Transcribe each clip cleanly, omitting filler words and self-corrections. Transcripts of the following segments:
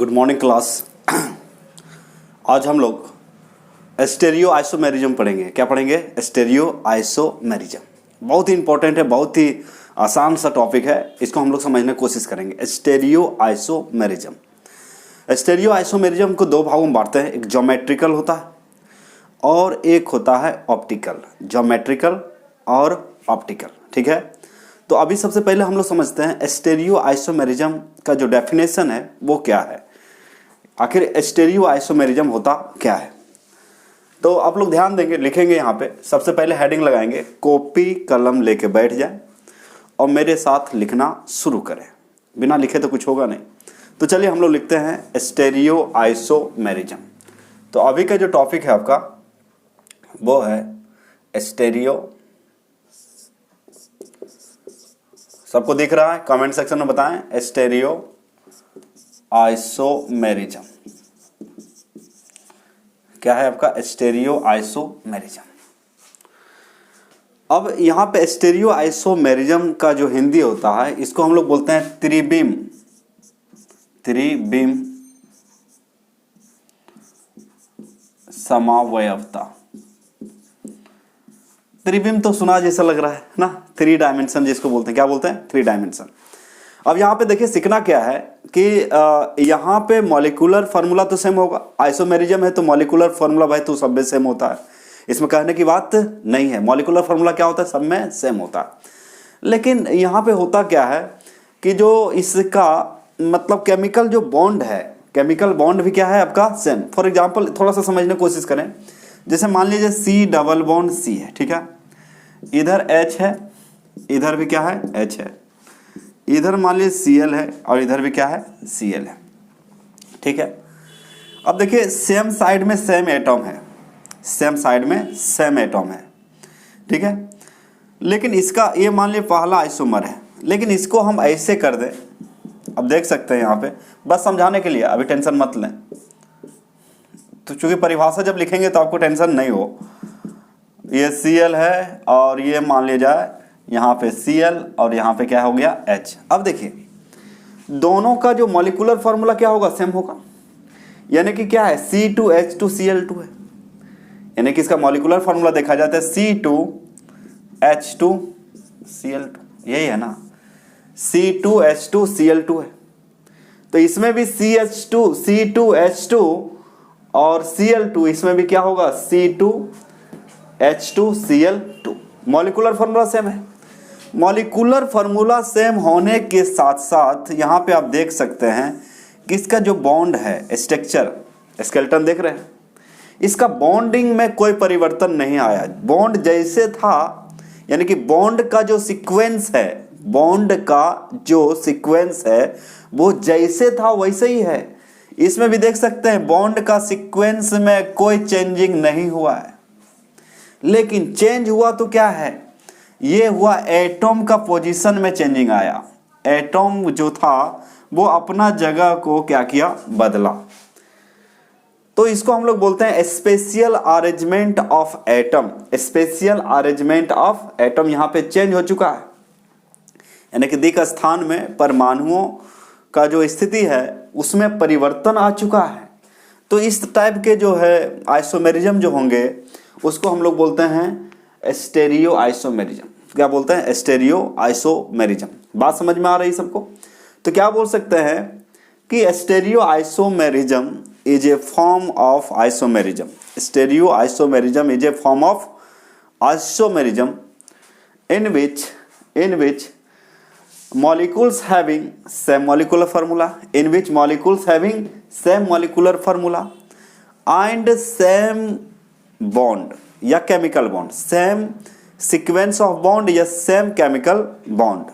Good morning class. आज हम लोग स्टेरियो आइसोमेरिज्म पढ़ेंगे। क्या पढ़ेंगे? Stereo isomerism. बहुत ही इंपॉर्टेंट है, बहुत ही आसान सा टॉपिक है। इसको हम लोग समझने की कोशिश करेंगे। Stereo isomerism. स्टेरियो आइसोमेरिज्म को दो भागों में बांटते हैं। एक ज्योमेट्रिकल होता है और एक होता है ऑप्टिकल। ज्योमेट्रिकल और ऑप्टिकल, ठीक है। तो अभी सबसे पहले हम लोग समझते हैं स्टेरियो आइसोमेरिज्म का जो डेफिनेशन है वो क्या है। आखिर स्टेरियो आइसोमेरिज्म होता क्या है? तो आप लोग ध्यान देंगे, लिखेंगे यहाँ पे। सबसे पहले हेडिंग लगाएंगे, कॉपी कलम लेके बैठ जाए और मेरे साथ लिखना शुरू करें। बिना लिखे तो कुछ होगा नहीं। तो चलिए हम लोग लिखते हैं स्टेरियो आइसोमेरिज्म। तो अभी का जो टॉपिक है आपका वो है स्टेरियो। सबको दिख रहा है? कमेंट सेक्शन में बताएं। स्टेरियो आइसोमेरिज्म क्या है आपका? Stereo isomerism. अब यहां पे स्टेरियो आइसोमेरिज्म का जो हिंदी होता है इसको हम लोग बोलते हैं त्रिबिम। त्रिबिम समावयवता। त्रिबिम तो सुना जैसा लग रहा है ना, 3 डायमेंशन जिसको बोलते हैं। क्या बोलते हैं? 3 डायमेंशन। अब यहाँ पे देखिए सीखना क्या है कि यहाँ पे मॉलिक्यूलर फार्मूला तो सेम होगा। आइसोमेरिज्म है तो मॉलिक्यूलर फार्मूला भाई तो सब में सेम होता है, इसमें कहने की बात नहीं है। मॉलिक्यूलर फार्मूला क्या होता है? सब में सेम होता है। लेकिन यहाँ पे होता क्या है कि जो इसका मतलब केमिकल जो बॉन्ड है, केमिकल बॉन्ड भी क्या है आपका? सेम। फॉर एग्जाम्पल थोड़ा सा समझने की कोशिश करें। जैसे मान लीजिए C डबल बॉन्ड C है, ठीक है। इधर H है, इधर भी क्या है? H है। इधर मान लीजिए Cl है और इधर भी क्या है? Cl है, ठीक है। अब देखिए सेम साइड में सेम एटम है, सेम साइड में सेम एटम है, ठीक है। लेकिन इसका ये मान लीजिए पहला आइसोमर है, लेकिन इसको हम ऐसे कर दें। अब देख सकते हैं यहाँ पे, बस समझाने के लिए, अभी टेंशन मत लें। तो चूंकि परिभाषा जब लिखेंगे तो आपको टेंशन नहीं हो। ये Cl है और ये मान लिया जाए यहाँ पे Cl और यहाँ पे क्या हो गया? H। अब देखिए दोनों का जो मॉलिक्यूलर फार्मूला क्या होगा? सेम होगा। यानी कि क्या है? C2H2Cl2 है। यानी कि इसका मॉलिक्यूलर फार्मूला देखा जाता है C2H2Cl2, यही है ना। C2H2Cl2 है तो इसमें भी C2H2 और Cl2, इसमें भी क्या होगा? C2H2Cl2। मॉलिक्यूलर फार्मूला सेम है। मॉलिक्यूलर फार्मूला सेम होने के साथ साथ यहाँ पे आप देख सकते हैं कि इसका जो बॉन्ड है, स्ट्रक्चर, स्केलेटन देख रहे हैं, इसका बॉन्डिंग में कोई परिवर्तन नहीं आया। बॉन्ड जैसे था, यानी कि बॉन्ड का जो सीक्वेंस है, बॉन्ड का जो सीक्वेंस है वो जैसे था वैसे ही है। इसमें भी देख सकते हैं बॉन्ड का सीक्वेंस में कोई चेंजिंग नहीं हुआ है। लेकिन चेंज हुआ तो क्या है? ये हुआ एटम का पोजीशन में चेंजिंग आया। एटम जो था वो अपना जगह को क्या किया? बदला। तो इसको हम लोग बोलते हैं special arrangement of atom. Special arrangement of atom यहाँ पे चेंज हो चुका है, यानी कि दिक् स्थान में परमाणुओं का जो स्थिति है उसमें परिवर्तन आ चुका है। तो इस टाइप के जो है आइसोमेरिज्म जो होंगे उसको हम लोग बोलते हैं स्टेरियो आइसोमेरिज्म। क्या बोलते हैं? Stereo isomerism. बात समझ में आ रही सबको? तो क्या बोल सकते हैं कि stereo isomerism is a form of isomerism. Stereo isomerism is a form of isomerism in which molecules having same molecular formula, and same bond या chemical bond, same sequence of bond या same chemical bond,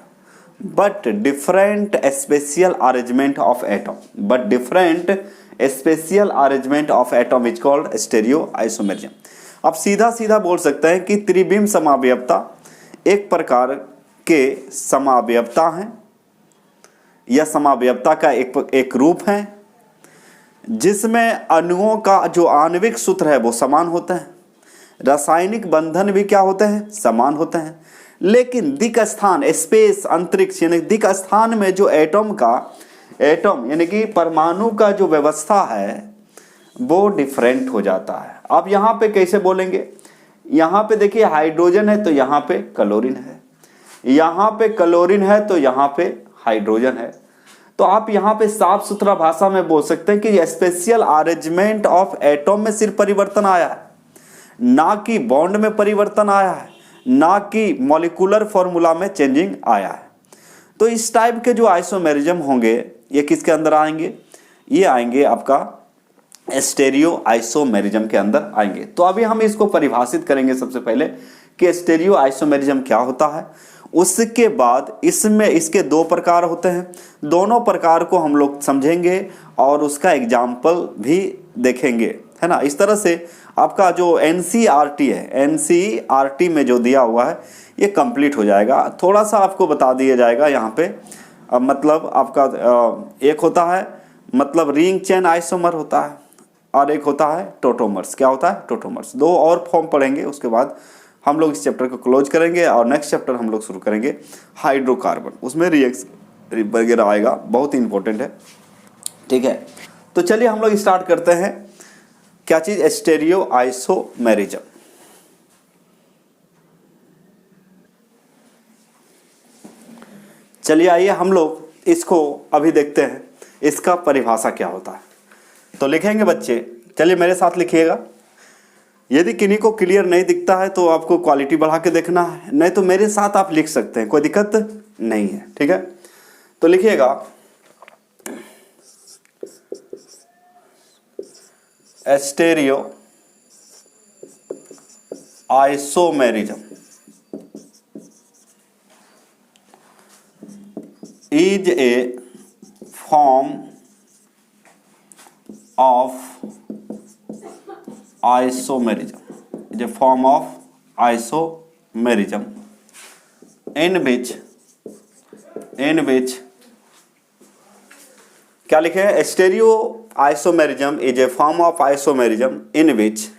but different spatial arrangement of atom is called stereoisomerism। अब सीधा सीधा बोल सकते हैं कि त्रिबिम समावयवता एक प्रकार के समावयवता हैं या समावयवता का एक रूप है जिसमें अणुओं का जो आणविक सूत्र है वो समान होते हैं, रासायनिक बंधन भी क्या होते हैं? समान होते हैं। लेकिन दिक् स्थान, स्पेस, अंतरिक्ष यानी दिक् स्थान में जो एटम का एटम यानी कि परमाणु का जो व्यवस्था है वो डिफरेंट हो जाता है। अब यहाँ पे कैसे बोलेंगे, यहाँ पे देखिए हाइड्रोजन है तो यहाँ पे क्लोरीन है, यहाँ पे क्लोरीन है तो यहाँ पे हाइड्रोजन है। तो आप यहाँ पे साफ सुथरा भाषा में बोल सकते हैं कि स्पेशल अरेंजमेंट ऑफ एटम में सिर्फ परिवर्तन आया है, ना कि बॉन्ड में परिवर्तन आया है, ना कि मॉलिक्यूलर फॉर्मूला में चेंजिंग आया है। तो इस टाइप के जो आइसोमेरिज्म होंगे ये किसके अंदर आएंगे, ये आएंगे आपका स्टेरियो आइसोमेरिज्म के अंदर आएंगे। तो अभी हम इसको परिभाषित करेंगे सबसे पहले कि स्टेरियो आइसोमेरिज्म क्या होता है। उसके बाद इसमें इसके दो प्रकार होते हैं, दोनों प्रकार को हम लोग समझेंगे और उसका एग्जाम्पल भी देखेंगे, है ना। इस तरह से आपका जो एनसीईआरटी है, एनसीईआरटी में जो दिया हुआ है ये कंप्लीट हो जाएगा। थोड़ा सा आपको बता दिया जाएगा यहाँ पे। अब मतलब आपका एक होता है मतलब रिंग चेन आइसोमर होता है और एक होता है टोटोमर्स। क्या होता है, टोटोमर्स। दो और फॉर्म पढ़ेंगे, उसके बाद हम लोग इस चैप्टर को क्लोज करेंगे और नेक्स्ट चैप्टर हम लोग शुरू करेंगे हाइड्रोकार्बन। उसमें रिएक्शन वगैरह आएगा, बहुत ही इंपॉर्टेंट है, ठीक है। तो चलिए हम लोग स्टार्ट करते हैं। क्या चीज, स्टेरियो आइसोमेरिज्म। चलिए आइए हम लोग इसको अभी देखते हैं, इसका परिभाषा क्या होता है। तो लिखेंगे बच्चे, चलिए मेरे साथ लिखिएगा। यदि किन्हीं को क्लियर नहीं दिखता है तो आपको क्वालिटी बढ़ा के देखना है, नहीं तो मेरे साथ आप लिख सकते हैं, कोई दिक्कत नहीं है, ठीक है। तो लिखिएगा stereo isomerism is a form of isomerism, is a form of isomerism in which क्या लिखे हैं, stereo isomerism is a form of isomerism in which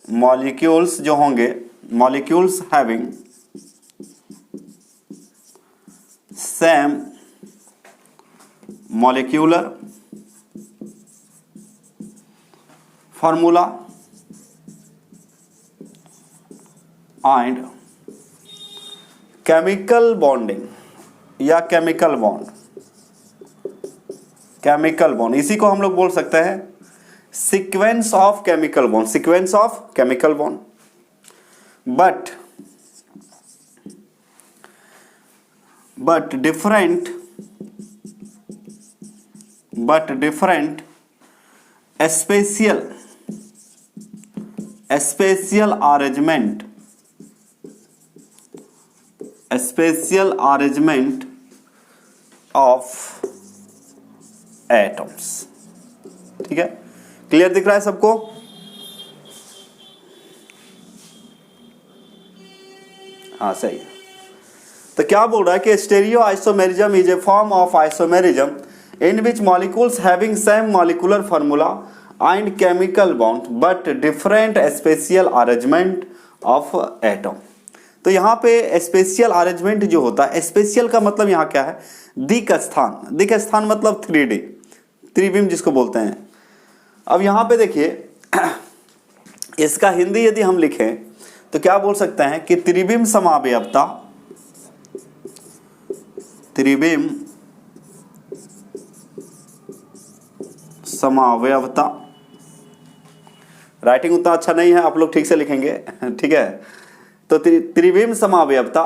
molecules जो होंगे, molecules having same molecular formula and chemical bonding या chemical bond, इसी को हम लोग बोल सकते हैं sequence of chemical bond, but different spatial arrangement of atoms। ठीक है, क्लियर दिख रहा है सबको? हाँ सही है। तो क्या बोल रहा है कि stereo isomerism is a form of isomerism in which molecules having same molecular formula and chemical bond but different spatial arrangement of atom. तो यहाँ पे स्पेशियल अरेंजमेंट जो होता है, स्पेशियल का मतलब यहाँ क्या है, दिक् स्थान मतलब 3D, त्रिविम जिसको बोलते हैं। अब यहाँ पे देखिए इसका हिंदी यदि हम लिखें तो क्या बोल सकते हैं कि त्रिविम समावयवता, त्रिविम समावयवता। राइटिंग उतना अच्छा नहीं है, आप लोग ठीक से लिखेंगे, ठीक है। तो त्रिविम समावयवता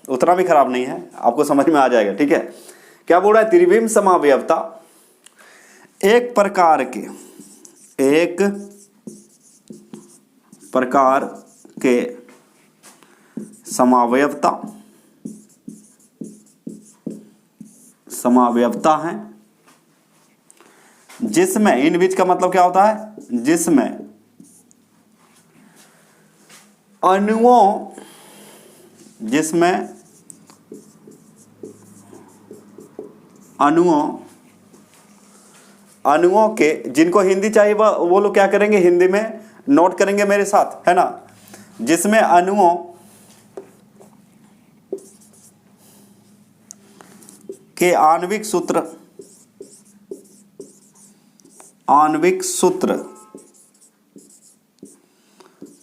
उतना भी खराब नहीं है, आपको समझ में आ जाएगा, ठीक है। क्या बोल रहा है, त्रिविम समावयवता एक प्रकार के समावयवता है जिसमें, इन बीच का मतलब क्या होता है, जिसमें अणुओं के, जिनको हिंदी चाहिए वो लोग क्या करेंगे, हिंदी में नोट करेंगे मेरे साथ, है ना। जिसमें अणुओं के आणविक सूत्र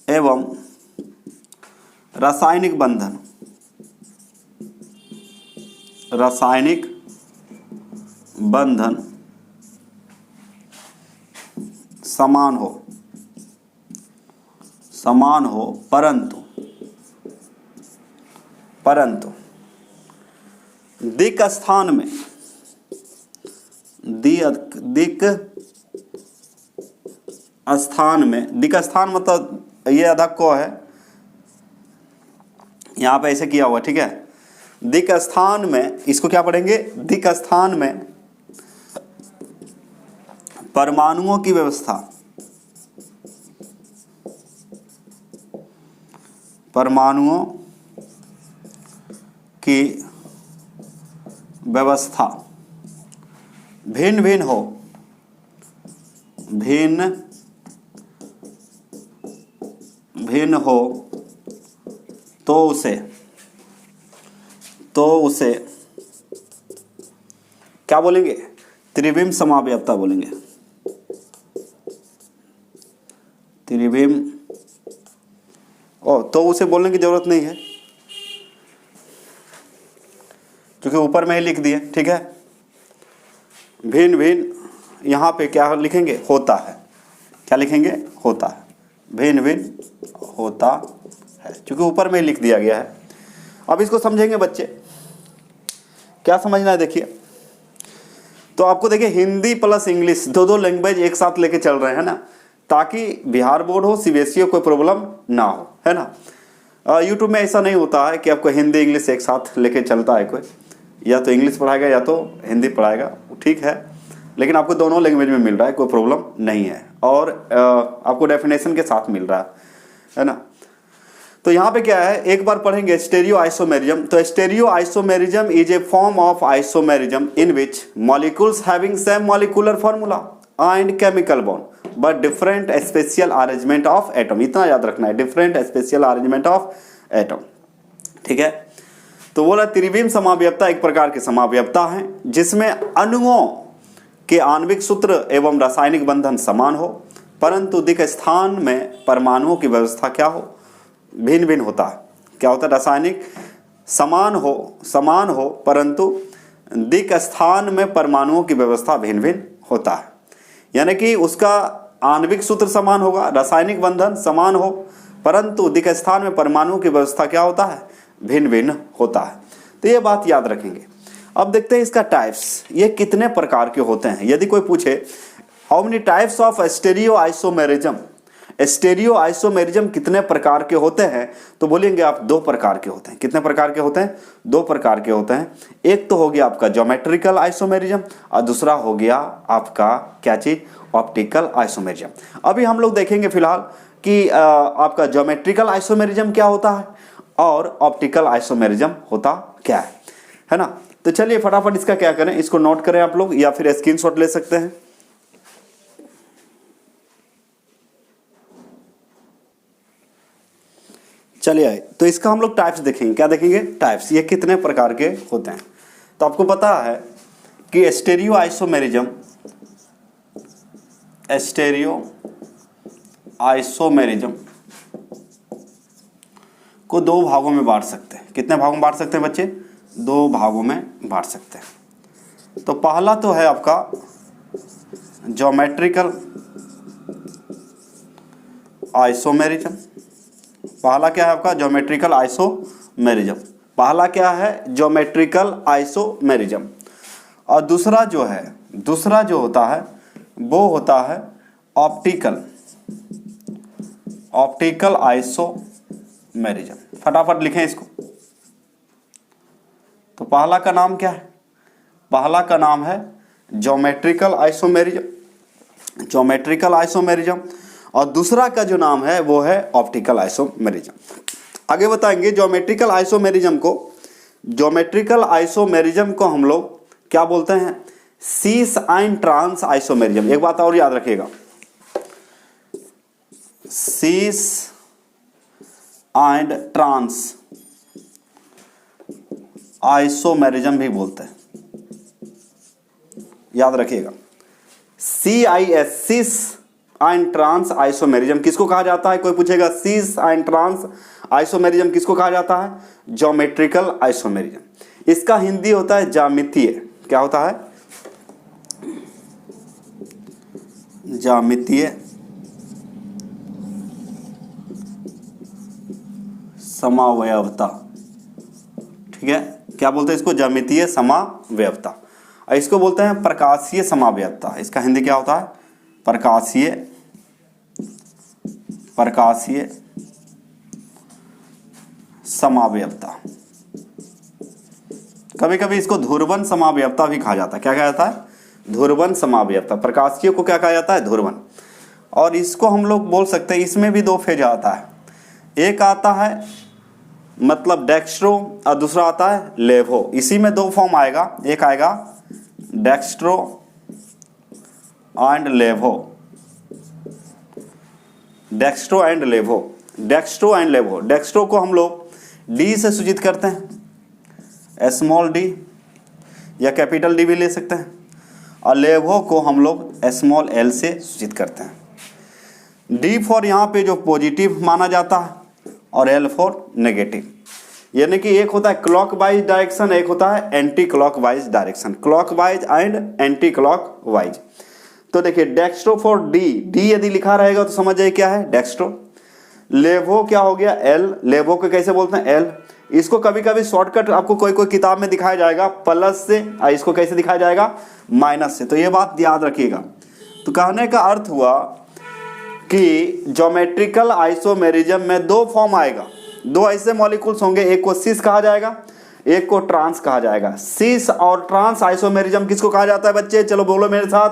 एवं रासायनिक बंधन समान हो परंतु दिक् स्थान मतलब ये अधक को है, यहां पे ऐसे किया हुआ, ठीक है। दिक् स्थान में इसको क्या पढ़ेंगे, दिक् स्थान में परमाणुओं की व्यवस्था भिन्न भिन्न हो तो उसे क्या बोलेंगे, त्रिविम समावयवता बोलेंगे। तो उसे बोलने की जरूरत नहीं है क्योंकि ऊपर में ही लिख दिए, ठीक है। भिन्न यहां पे क्या लिखेंगे, होता है। क्या लिखेंगे, होता है। भिन्न होता है क्योंकि ऊपर में ही लिख दिया गया है। अब इसको समझेंगे बच्चे, क्या समझना है देखिए। तो आपको देखिए हिंदी प्लस इंग्लिश दो लैंग्वेज एक साथ लेके चल रहे हैं ना, ताकि बिहार बोर्ड हो सीबीएसई हो कोई प्रॉब्लम ना हो, है ना। यूट्यूब में ऐसा नहीं होता है कि आपको हिंदी इंग्लिश एक साथ लेके चलता है कोई, या तो इंग्लिश पढ़ाएगा या तो हिंदी पढ़ाएगा, ठीक है। लेकिन आपको दोनों लैंग्वेज में मिल रहा है, कोई प्रॉब्लम नहीं है, और आपको डेफिनेशन के साथ मिल रहा है ना। तो यहाँ पे क्या है, एक बार पढ़ेंगे स्टेरियो आइसोमेरिज्म। तो stereo isomerism is a form of isomerism in which molecules having same molecular formula and chemical bond but different spatial arrangement of atom. इतना याद रखना है, different spatial arrangement of atom, ठीक है। तो बोला त्रिविम समावयवता एक प्रकार की समावयवता है जिसमें अणुओं के आणविक सूत्र एवं रासायनिक बंधन समान हो, परंतु दिक् स्थान में परमाणुओं की व्यवस्था क्या हो, भिन्न होता है। क्या होता है, रासायनिक समान हो परंतु दिक् स्थान में परमाणुओं की व्यवस्था भिन्न होता है। यानी कि उसका आणविक सूत्र समान होगा, रासायनिक बंधन समान हो, परंतु दिक् स्थान में परमाणुओं की व्यवस्था क्या होता है, भिन्न होता है। तो ये बात याद रखेंगे। अब देखते हैं इसका टाइप्स, ये कितने प्रकार के होते हैं। यदि कोई पूछे how many types of stereo isomerism, stereo isomerism कितने प्रकार के होते हैं, तो बोलेंगे आप 2 प्रकार के होते हैं। कितने प्रकार के होते हैं, 2 प्रकार के होते हैं। एक तो हो गया आपका ज्योमेट्रिकल आइसोमेरिज्म और दूसरा हो गया आपका क्या चीज, ऑप्टिकल आइसोमेरिज्म। अभी हम लोग देखेंगे फिलहाल कि आपका ज्योमेट्रिकल आइसोमेरिज्म क्या होता है और ऑप्टिकल आइसोमेरिज्म होता क्या है ना। तो चलिए फटाफट इसका क्या करें, इसको नोट करें आप लोग या फिर स्क्रीनशॉट ले सकते हैं। चलिए आए, तो इसका हम लोग टाइप्स देखेंगे। क्या देखेंगे, टाइप्स, ये कितने प्रकार के होते हैं। तो आपको पता है कि स्टेरियो आइसोमेरिज्म को 2 भागों में बांट सकते हैं। कितने भागों में बांट सकते हैं बच्चे, 2 भागों में बांट सकते हैं। तो पहला तो है आपका ज्योमेट्रिकल आइसोमेरिज्म। पहला क्या है आपका, ज्योमेट्रिकल आइसोमेरिज्म। पहला क्या है, ज्योमेट्रिकल आइसोमेरिज्म। और दूसरा जो होता है वो होता है ऑप्टिकल आइसोमेरिज्म। फटाफट लिखें इसको। तो पहला का नाम क्या है, पहला का नाम है ज्योमेट्रिकल आइसोमेरिज्म और दूसरा का जो नाम है वो है ऑप्टिकल आइसोमेरिज्म। आगे बताएंगे ज्योमेट्रिकल आइसोमेरिज्म को हम लोग क्या बोलते हैं, सीस एंड ट्रांस आइसोमेरिज्म। एक बात और याद रखिएगा, सीस एंड ट्रांस आइसोमेरिज्म भी बोलते हैं। याद रखिएगा। CIS सिस आइन ट्रांस आइसोमेरिज्म किसको कहा जाता है? कोई पूछेगा सिस आइन ट्रांस आइसोमेरिज्म किसको कहा जाता है? Geometrical isomerism. इसका हिंदी होता है ज्यामितीय। क्या होता है? ज्यामितीय समावयवता। ठीक है, क्या बोलते हैं इसको? ज्यामितीय समावयवता। और इसको बोलते हैं प्रकाशीय समावयवता। इसका हिंदी क्या होता है? प्रकाशीय समावयवता। कभी कभी इसको ध्रुवन समावयवता भी कहा जाता है। क्या कहा जाता है? ध्रुवन समावयवता। प्रकाशीय को क्या कहा जाता है? ध्रुवन। और इसको हम लोग बोल सकते हैं, इसमें भी दो फेज आता है। एक आता है मतलब डेक्स्ट्रो और दूसरा आता है लेवो। इसी में दो फॉर्म आएगा, एक आएगा dextro and levo. Dextro and levo. Dextro and levo. Dextro को हम लोग डी से सूचित करते हैं, स्मॉल डी या कैपिटल डी भी ले सकते हैं, और लेवो को हम लोग स्मॉल एल से सूचित करते हैं। डी फॉर यहाँ पे जो पॉजिटिव माना जाता है और एल फॉर नेगेटिव। यानी कि एक होता है क्लॉकवाइज डायरेक्शन, एक होता है anti clockwise direction. Clockwise and anti clockwise. तो देखिए डेक्स्ट्रो फॉर डी, डी यदि लिखा रहेगा तो समझ जाइए क्या है? डेक्स्ट्रो। लेवो क्या हो गया? एल। लेवो को कैसे बोलते हैं? एल। इसको कभी कभी शॉर्टकट आपको कोई कोई किताब में दिखाया जाएगा प्लस से, और इसको कैसे दिखाया जाएगा? माइनस से। तो ये बात याद रखिएगा। तो कहने का अर्थ हुआ कि ज्योमेट्रिकल आइसोमेरिज्म में दो फॉर्म आएगा, दो ऐसे मॉलिक्यूल्स होंगे, एक को सिस कहा जाएगा, एक को ट्रांस कहा जाएगा। सिस और ट्रांस आइसोमेरिज्म किसको कहा जाता है बच्चे? चलो बोलो मेरे साथ,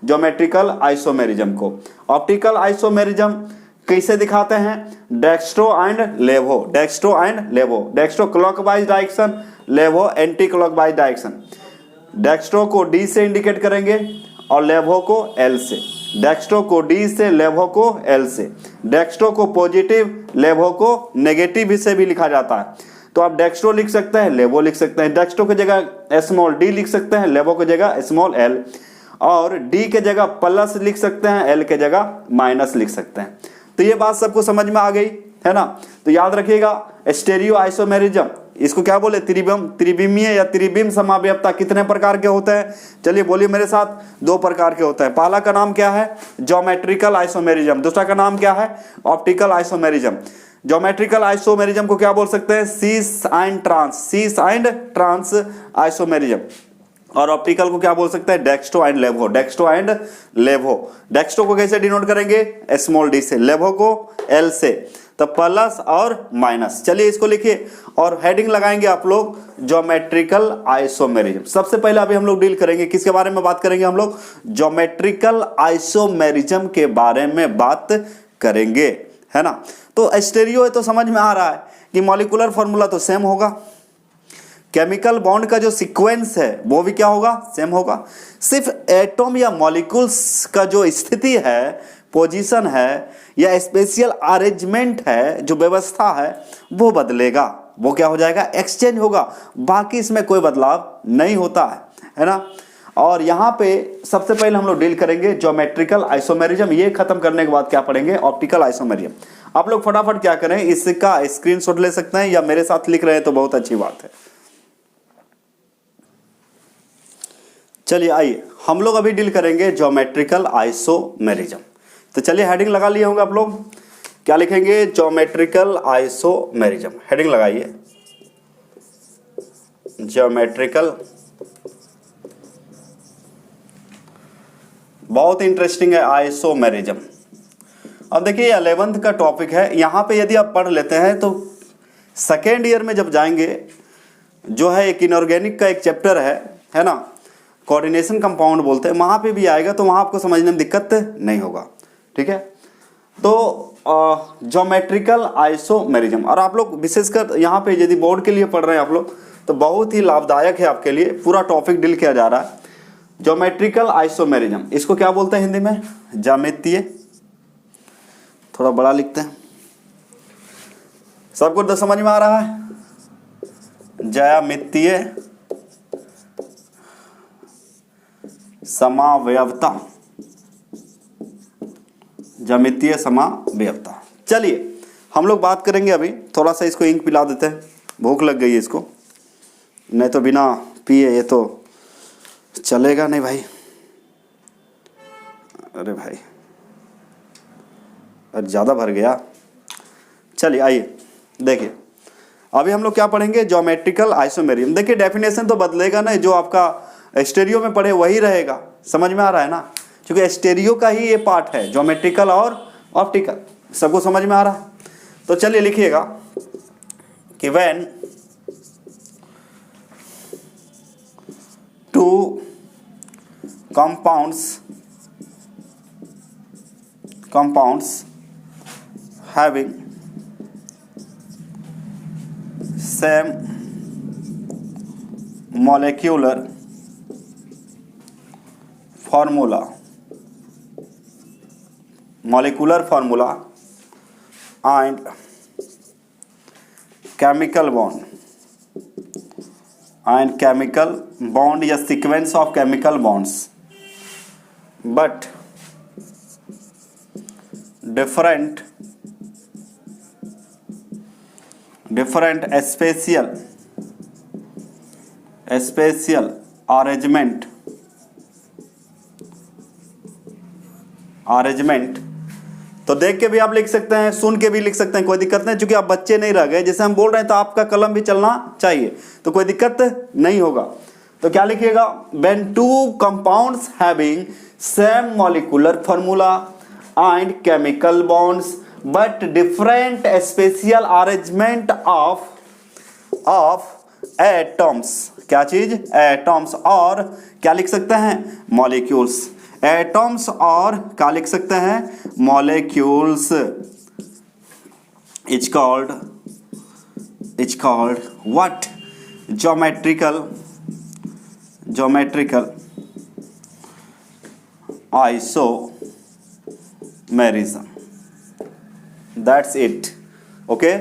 ज्योमेट्रिकल आइसोमेरिज्म को। ऑप्टिकल आइसोमेरिज्म कैसे दिखाते हैं? Dextro and levo. Dextro and levo. Dextro clockwise direction, लेवो एंटी क्लॉकवाइज डायरेक्शन। डेक्स्ट्रो को डी से इंडिकेट करेंगे और लेवो को एल से। डेक्स्ट्रो को डी से, लेवो को एल से। डेक्स्ट्रो को पॉजिटिव, लेवो को नेगेटिव से भी लिखा जाता है। तो आप डेक्स्ट्रो लिख सकते हैं, लेवो लिख सकते हैं। डेक्स्ट्रो की जगह स्मॉल डी लिख सकते हैं, लेवो की जगह स्मॉल एल, और डी के जगह प्लस लिख सकते हैं, एल के जगह माइनस लिख सकते हैं। तो ये बात सबको समझ में आ गई है ना? तो याद रखिएगा स्टेरियो आइसोमेरिज्म, इसको क्या बोले? त्रिविमीय या त्रिविम समावयवता कितने प्रकार के होते हैं? चलिए बोलिए मेरे साथ, दो प्रकार के होते हैं। पहला का नाम क्या है? Geometrical isomerism. दूसरा का नाम क्या है? Optical isomerism. ज्योमेट्रिकल आइसोमेरिज्म को क्या बोल सकते हैं? Cis and trans. Cis and trans isomerism. और ऑप्टिकल को क्या बोल सकते हैं? Dextro and levo. Dextro and levo. Dextro को कैसे डिनोट करेंगे? स्मॉल डी से। लेवो को एल से। तो प्लस और माइनस। चलिए इसको लिखिए और हेडिंग लगाएंगे आप लोग ज्योमेट्रिकल आइसोमेरिज्म। सबसे पहले अभी हम लोग डील करेंगे किसके बारे में बात करेंगे? हम लोग ज्योमेट्रिकल आइसोमेरिज्म के बारे में बात करेंगे, है ना? तो स्टेरियो है तो समझ में आ रहा है कि मॉलिक्यूलर फॉर्मूला तो सेम होगा, केमिकल बॉन्ड का जो सीक्वेंस है वो भी क्या होगा? सेम होगा। सिर्फ एटम या मॉलिक्यूल्स का जो स्थिति है, पोजीशन है, या स्पेशियल अरेंजमेंट है, जो व्यवस्था है, वो बदलेगा। वो क्या हो जाएगा? एक्सचेंज होगा। बाकी इसमें कोई बदलाव नहीं होता है ना? और यहाँ पे सबसे पहले हम लोग डील करेंगे ज्योमेट्रिकल आइसोमेरिज्म। ये खत्म करने के बाद क्या पढ़ेंगे? Optical isomerism. आप लोग फटाफट क्या करें, इसका स्क्रीनशॉट ले सकते हैं या मेरे साथ लिख रहे हैं तो बहुत अच्छी बात है। चलिए आइए हम लोग अभी डील करेंगे ज्योमेट्रिकल आइसोमेरिज्म। तो चलिए हेडिंग लगा लिए होंगे आप लोग, क्या लिखेंगे? Geometrical isomerism. हेडिंग लगाइए ज्योमेट्रिकल। बहुत इंटरेस्टिंग है आइसोमेरिज्म। अब देखिए 11th का टॉपिक है। यहाँ पे यदि आप पढ़ लेते हैं तो सेकेंड ईयर में जब जाएंगे, जो है एक इनऑर्गेनिक का एक चैप्टर है ना, कोऑर्डिनेशन कंपाउंड बोलते हैं, वहाँ पे भी आएगा तो वहाँ आपको समझने में दिक्कत नहीं होगा। ठीक है? तो ज्योमेट्रिकल आइसोमेरिज्म, और आप लोग विशेषकर यहाँ पे यदि बोर्ड के लिए पढ़ रहे हैं आप लोग तो बहुत ही लाभदायक है आपके लिए। पूरा टॉपिक डील किया जा रहा है ज्योमेट्रिकल आइसोमेरिज्म। इसको क्या बोलते हैं हिंदी में? ज्यामितीय। थोड़ा बड़ा लिखते हैं, सबको तो समझ में आ रहा है? ज्यामितीय समावयवता, ज्यामितीय समावयवता। चलिए हम लोग बात करेंगे अभी, थोड़ा सा इसको इंक पिला देते हैं, भूख लग गई है इसको, नहीं तो बिना पिए ये तो चलेगा नहीं भाई। अरे भाई अरे ज़्यादा भर गया। चलिए आइए देखिए, अभी हम लोग क्या पढ़ेंगे, ज्योमेट्रिकल आइसोमेरिज्म। देखिए डेफिनेशन तो बदलेगा नहीं, जो आपका स्टेरियो में पढ़े वही रहेगा, समझ में आ रहा है ना, क्योंकि स्टेरियो का ही ये पार्ट है, ज्योमेट्रिकल और ऑप्टिकल। सबको समझ में आ रहा है? तो चलिए लिखिएगा कि when two compounds having same molecular formula and chemical bond या sequence of chemical bonds, but different spatial arrangement तो देख के भी आप लिख सकते हैं, सुन के भी लिख सकते हैं, कोई दिक्कत नहीं, क्योंकि आप बच्चे नहीं रह गए, जैसे हम बोल रहे हैं तो आपका कलम भी चलना चाहिए, तो कोई दिक्कत नहीं होगा। तो क्या लिखिएगा, when two compounds having same molecular formula and chemical bonds but different spatial arrangement of atoms, क्या चीज, एटम्स, और क्या लिख सकते हैं, मॉलिक्यूल्स, एटम्स और क्या लिख सकते हैं, molecules, is called what, geometrical isomerism. That's it. Okay,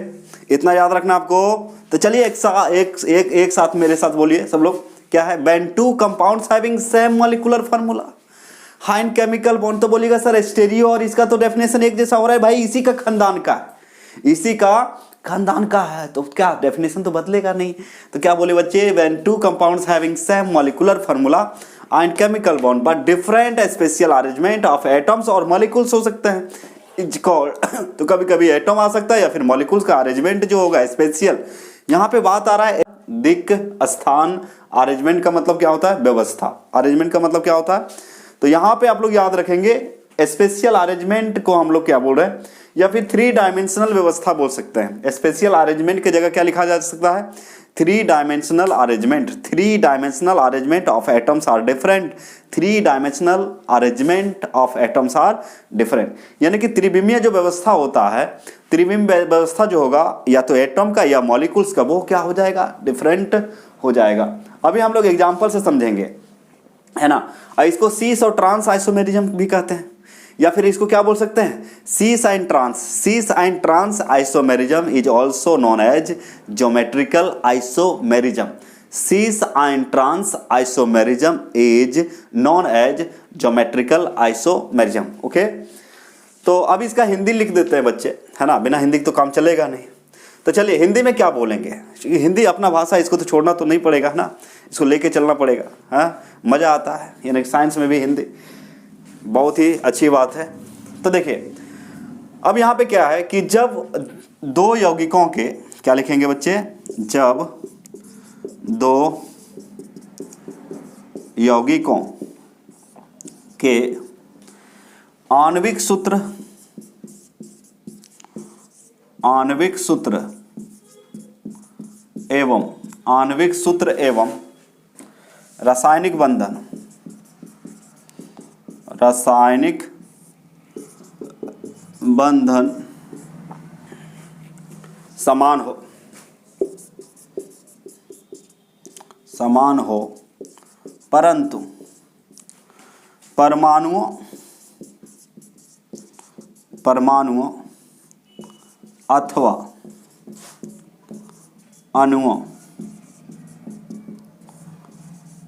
इतना याद रखना आपको। तो चलिए एक साथ मेरे साथ बोलिए सब लोग, क्या है, when two compounds having same molecular formula and chemical bond। तो बोलिएगा सर स्टेरियो और इसका तो डेफिनेशन एक जैसा हो रहा है भाई, इसी का खानदान का है, तो क्या डेफिनेशन तो बदलेगा नहीं। तो क्या बोले बच्चे, when two compounds having same molecular formula and chemical bond but different spatial arrangement of atoms और molecules हो सकते हैं, इज कॉल्ड। तो कभी कभी एटम आ सकता है या फिर मॉलिक्यूल्स का अरेंजमेंट जो होगा स्पेशियल। यहाँ पे बात आ रहा है दिक् स्थान, अरेंजमेंट का मतलब क्या होता है, व्यवस्था, अरेंजमेंट का मतलब क्या होता है। तो यहाँ पे आप लोग याद रखेंगे स्पेशियल अरेंजमेंट को हम लोग क्या बोल रहे हैं, या फिर 3 डायमेंशनल व्यवस्था बोल सकते हैं। स्पेशियल अरेंजमेंट की जगह क्या लिखा जा सकता है, 3 dimensional arrangement of atoms are different, 3 dimensional arrangement of atoms are different. यानी कि त्रिविमीय जो व्यवस्था होता है, त्रिविमीय व्यवस्था जो होगा या तो एटम का या मॉलिक्यूल्स का, वो क्या हो जाएगा, डिफरेंट हो जाएगा। अभी हम लोग एग्जांपल से समझेंगे, है ना। इसको सीस और ट्रांस आइसोमेरिज्म भी कहते हैं, या फिर इसको क्या बोल सकते हैं, cis and trans isomerism is also known as geometrical isomerism. Cis and trans isomerism is known as geometrical isomerism. Okay, तो अब इसका हिंदी लिख देते हैं बच्चे, है ना, बिना हिंदी तो काम चलेगा नहीं। तो चलिए हिंदी में क्या बोलेंगे, क्योंकि हिंदी अपना भाषा, इसको तो छोड़ना तो नहीं पड़ेगा ना, इसको लेके चलना पड़ेगा। हाँ, मज़ा आता है, यानी साइंस में भी हिंदी बहुत ही अच्छी बात है। तो देखिए अब यहाँ पे क्या है कि जब 2 यौगिकों के, क्या लिखेंगे बच्चे, जब 2 यौगिकों के आणविक सूत्र एवं रासायनिक बंधन समान हो परंतु परमाणुओं अथवा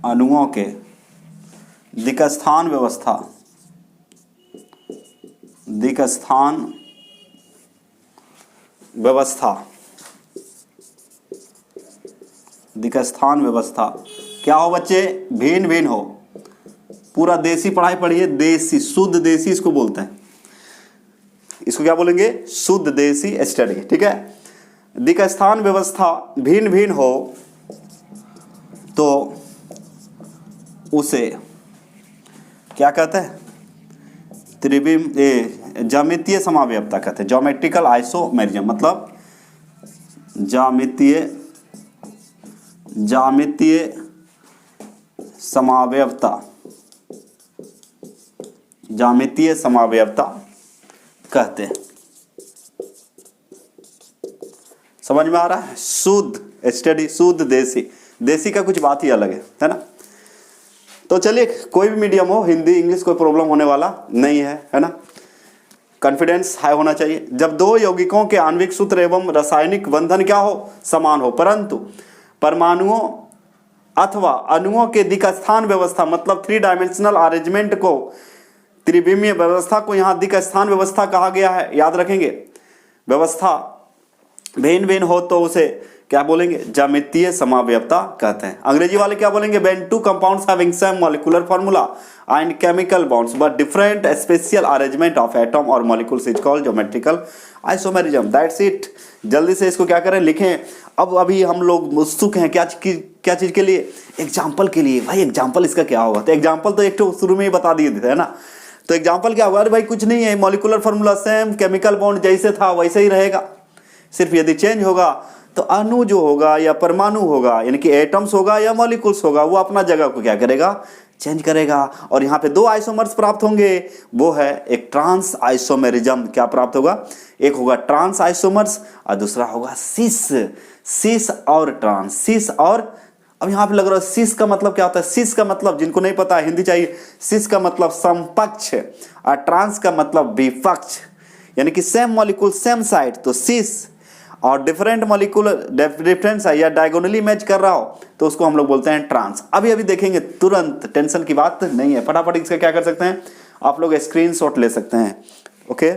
अणुओं के दिक्स्थान व्यवस्था, दिक्स्थान व्यवस्था, दिक्स्थान व्यवस्था क्या हो बच्चे? भिन्न भिन्न हो। पूरा देसी पढ़ाई पढ़िए, देसी शुद्ध देसी इसको बोलते हैं। इसको क्या बोलेंगे? शुद्ध देसी स्टडी, ठीक है। दिक्स्थान व्यवस्था भिन्न भिन्न हो तो उसे क्या कहते हैं? ज्यामितीय समावयवता कहते हैं। ज्योमेट्रिकल आइसोमेरिज्म मतलब ज्यामितीय समावयवता, ज्यामितीय समावयवता कहते हैं। समझ में आ रहा है? शुद्ध स्टडी, शुद्ध देसी, देसी का कुछ बात ही अलग है ना। तो चलिए, कोई भी मीडियम हो, हिंदी इंग्लिश, कोई प्रॉब्लम होने वाला नहीं है ना। कॉन्फिडेंस हाई होना चाहिए। जब दो यौगिकों के आणविक सूत्र एवं रासायनिक बंधन क्या हो? समान हो, परंतु परमाणुओं अथवा अणुओं के दिक्स्थान व्यवस्था मतलब 3 डायमेंशनल अरेंजमेंट को, त्रिविमीय व्यवस्था को यहाँ दिक्स्थान व्यवस्था कहा गया है। याद रखेंगे, व्यवस्था भिन्न भिन्न हो तो उसे क्या बोलेंगे? ज्यामितीय समावयवता कहते हैं। अंग्रेजी वाले क्या बोलेंगे? When two compounds having same molecular formula and chemical bonds but different spatial arrangement of atom और molecules is called geometrical isomerism. That's it. जल्दी से इसको क्या करें? लिखें। अब अभी हम लोग उत्सुक हैं क्या चीज के लिए? एग्जाम्पल के लिए। भाई एग्जाम्पल इसका क्या होगा? तो एग्जाम्पल तो एक तो शुरू में ही बता दिए थे, है ना। तो एग्जाम्पल क्या होगा? अरे भाई कुछ नहीं है, molecular formula same, chemical bond जैसे था वैसे ही रहेगा, सिर्फ यदि चेंज होगा तो अणु जो होगा या परमाणु होगा, यानी कि एटम्स होगा या मॉलिक्यूल्स होगा, वो अपना जगह को क्या करेगा? चेंज करेगा। और यहाँ पे 2 आइसोमर्स प्राप्त होंगे, वो है एक ट्रांस आइसोमेरिज्म। क्या प्राप्त होगा? एक होगा ट्रांस आइसोमर्स और दूसरा होगा सिस। सिस और ट्रांस, सिस और, अब यहाँ पे लग रहा है सिस का मतलब क्या होता है? सिस का मतलब, जिनको नहीं पता हिंदी चाहिए, सिस का मतलब समपक्ष और ट्रांस का मतलब विपक्ष, यानी कि सेम मॉलिक्यूल सेम साइड तो सिस, और डिफरेंट मॉलिक्यूल डिफरेंस है या डायगोनली मैच कर रहा हो तो उसको हम लोग बोलते हैं ट्रांस। अभी देखेंगे, तुरंत, टेंशन की बात नहीं है। फटाफट इसका क्या कर सकते हैं? आप लोग स्क्रीनशॉट ले सकते हैं। ओके,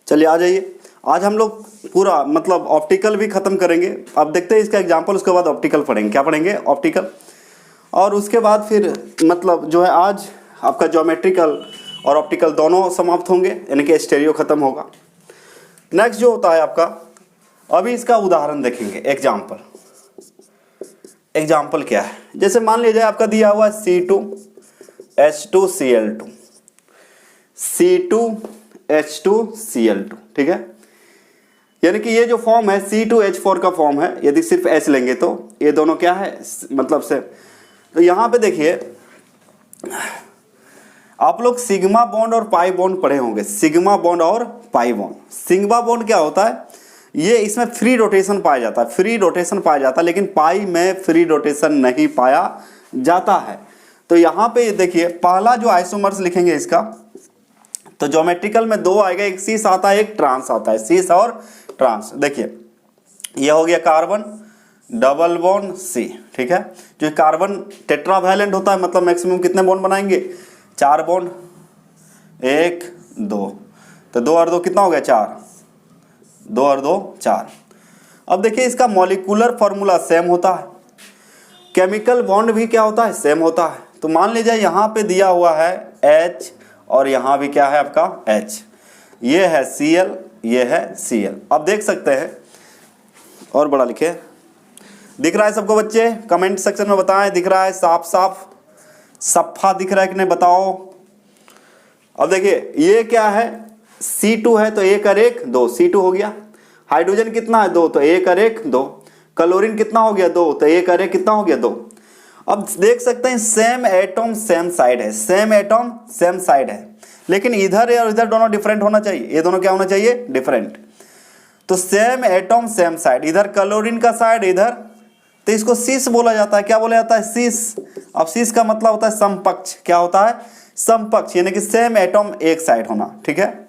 चलिए आ जाइए। आज हम लोग पूरा मतलब ऑप्टिकल भी खत्म करेंगे। अब देखते हैं इसका एग्जाम्पल, उसके बाद ऑप्टिकल पढ़ेंगे। क्या पढ़ेंगे? ऑप्टिकल। और उसके बाद फिर मतलब जो है आज आपका ज्योमेट्रिकल और ऑप्टिकल दोनों समाप्त होंगे, यानी कि स्टेरियो खत्म होगा। नेक्स्ट जो होता है आपका, अभी इसका उदाहरण देखेंगे। एग्जाम्पल क्या है? जैसे मान लीजिए आपका दिया हुआ है C2H2Cl2, C2H2Cl2, ठीक है। यानी कि ये जो फॉर्म है C2H4 का फॉर्म है। यदि सिर्फ H लेंगे तो ये दोनों क्या है? मतलब से। तो यहां पे देखिए, आप लोग सिग्मा बॉन्ड और पाई बॉन्ड पढ़े होंगे। सिग्मा बॉन्ड और पाई बॉन्ड। सिग्मा बॉन्ड क्या होता है? ये इसमें फ्री रोटेशन पाया जाता है, फ्री रोटेशन पाया जाता है, लेकिन पाई में फ्री रोटेशन नहीं पाया जाता है। तो यहां पे देखिए, पहला जो आइसोमर्स लिखेंगे इसका, तो ज्योमेट्रिकल में 2 आएगा, एक सिस आता है, एक ट्रांस आता है। सिस और ट्रांस। देखिए ये हो गया कार्बन डबल बॉन्ड C, ठीक है। जो कार्बन टेट्रावैलेंट होता है, मतलब मैक्सिमम कितने बॉन्ड बनाएंगे? 4 बॉन्ड, 1 2, तो 2 और 2 कितना हो गया? 4, 2 और 2 4। अब देखिए इसका मॉलिक्यूलर फॉर्मूला सेम होता है, केमिकल बॉन्ड भी क्या होता है? सेम होता है। तो मान लीजिए यहाँ पे दिया हुआ है H और यहाँ भी क्या है आपका H, ये है Cl, ये है Cl। अब देख सकते हैं, और बड़ा लिखे, दिख रहा है सबको बच्चे? कमेंट सेक्शन में बताएं, दिख रहा है? साफ साफ सफ़ा दिख रहा है कि नहीं बताओ। अब देखिए ये क्या है? C2 है तो 1 और 1 2, C2 हो गया। हाइड्रोजन कितना है? 2, तो 1 और 1 2। क्लोरीन कितना हो गया? 2, तो 1 और 1 कितना हो गया? 2। अब देख सकते हैं सेम एटम सेम साइड है, सेम एटम सेम साइड है, लेकिन इधर और इधर दोनों डिफरेंट होना चाहिए। ये दोनों क्या होना चाहिए? डिफरेंट। तो सेम एटम सेम साइड, इधर क्लोरीन का साइड, इधर, तो इसको सिस बोला जाता है। क्या बोला जाता है? सिस। अब सिस का मतलब होता है समपक्ष। क्या होता है? समपक्ष, यानी कि सेम एटम एक साइड होना, ठीक है।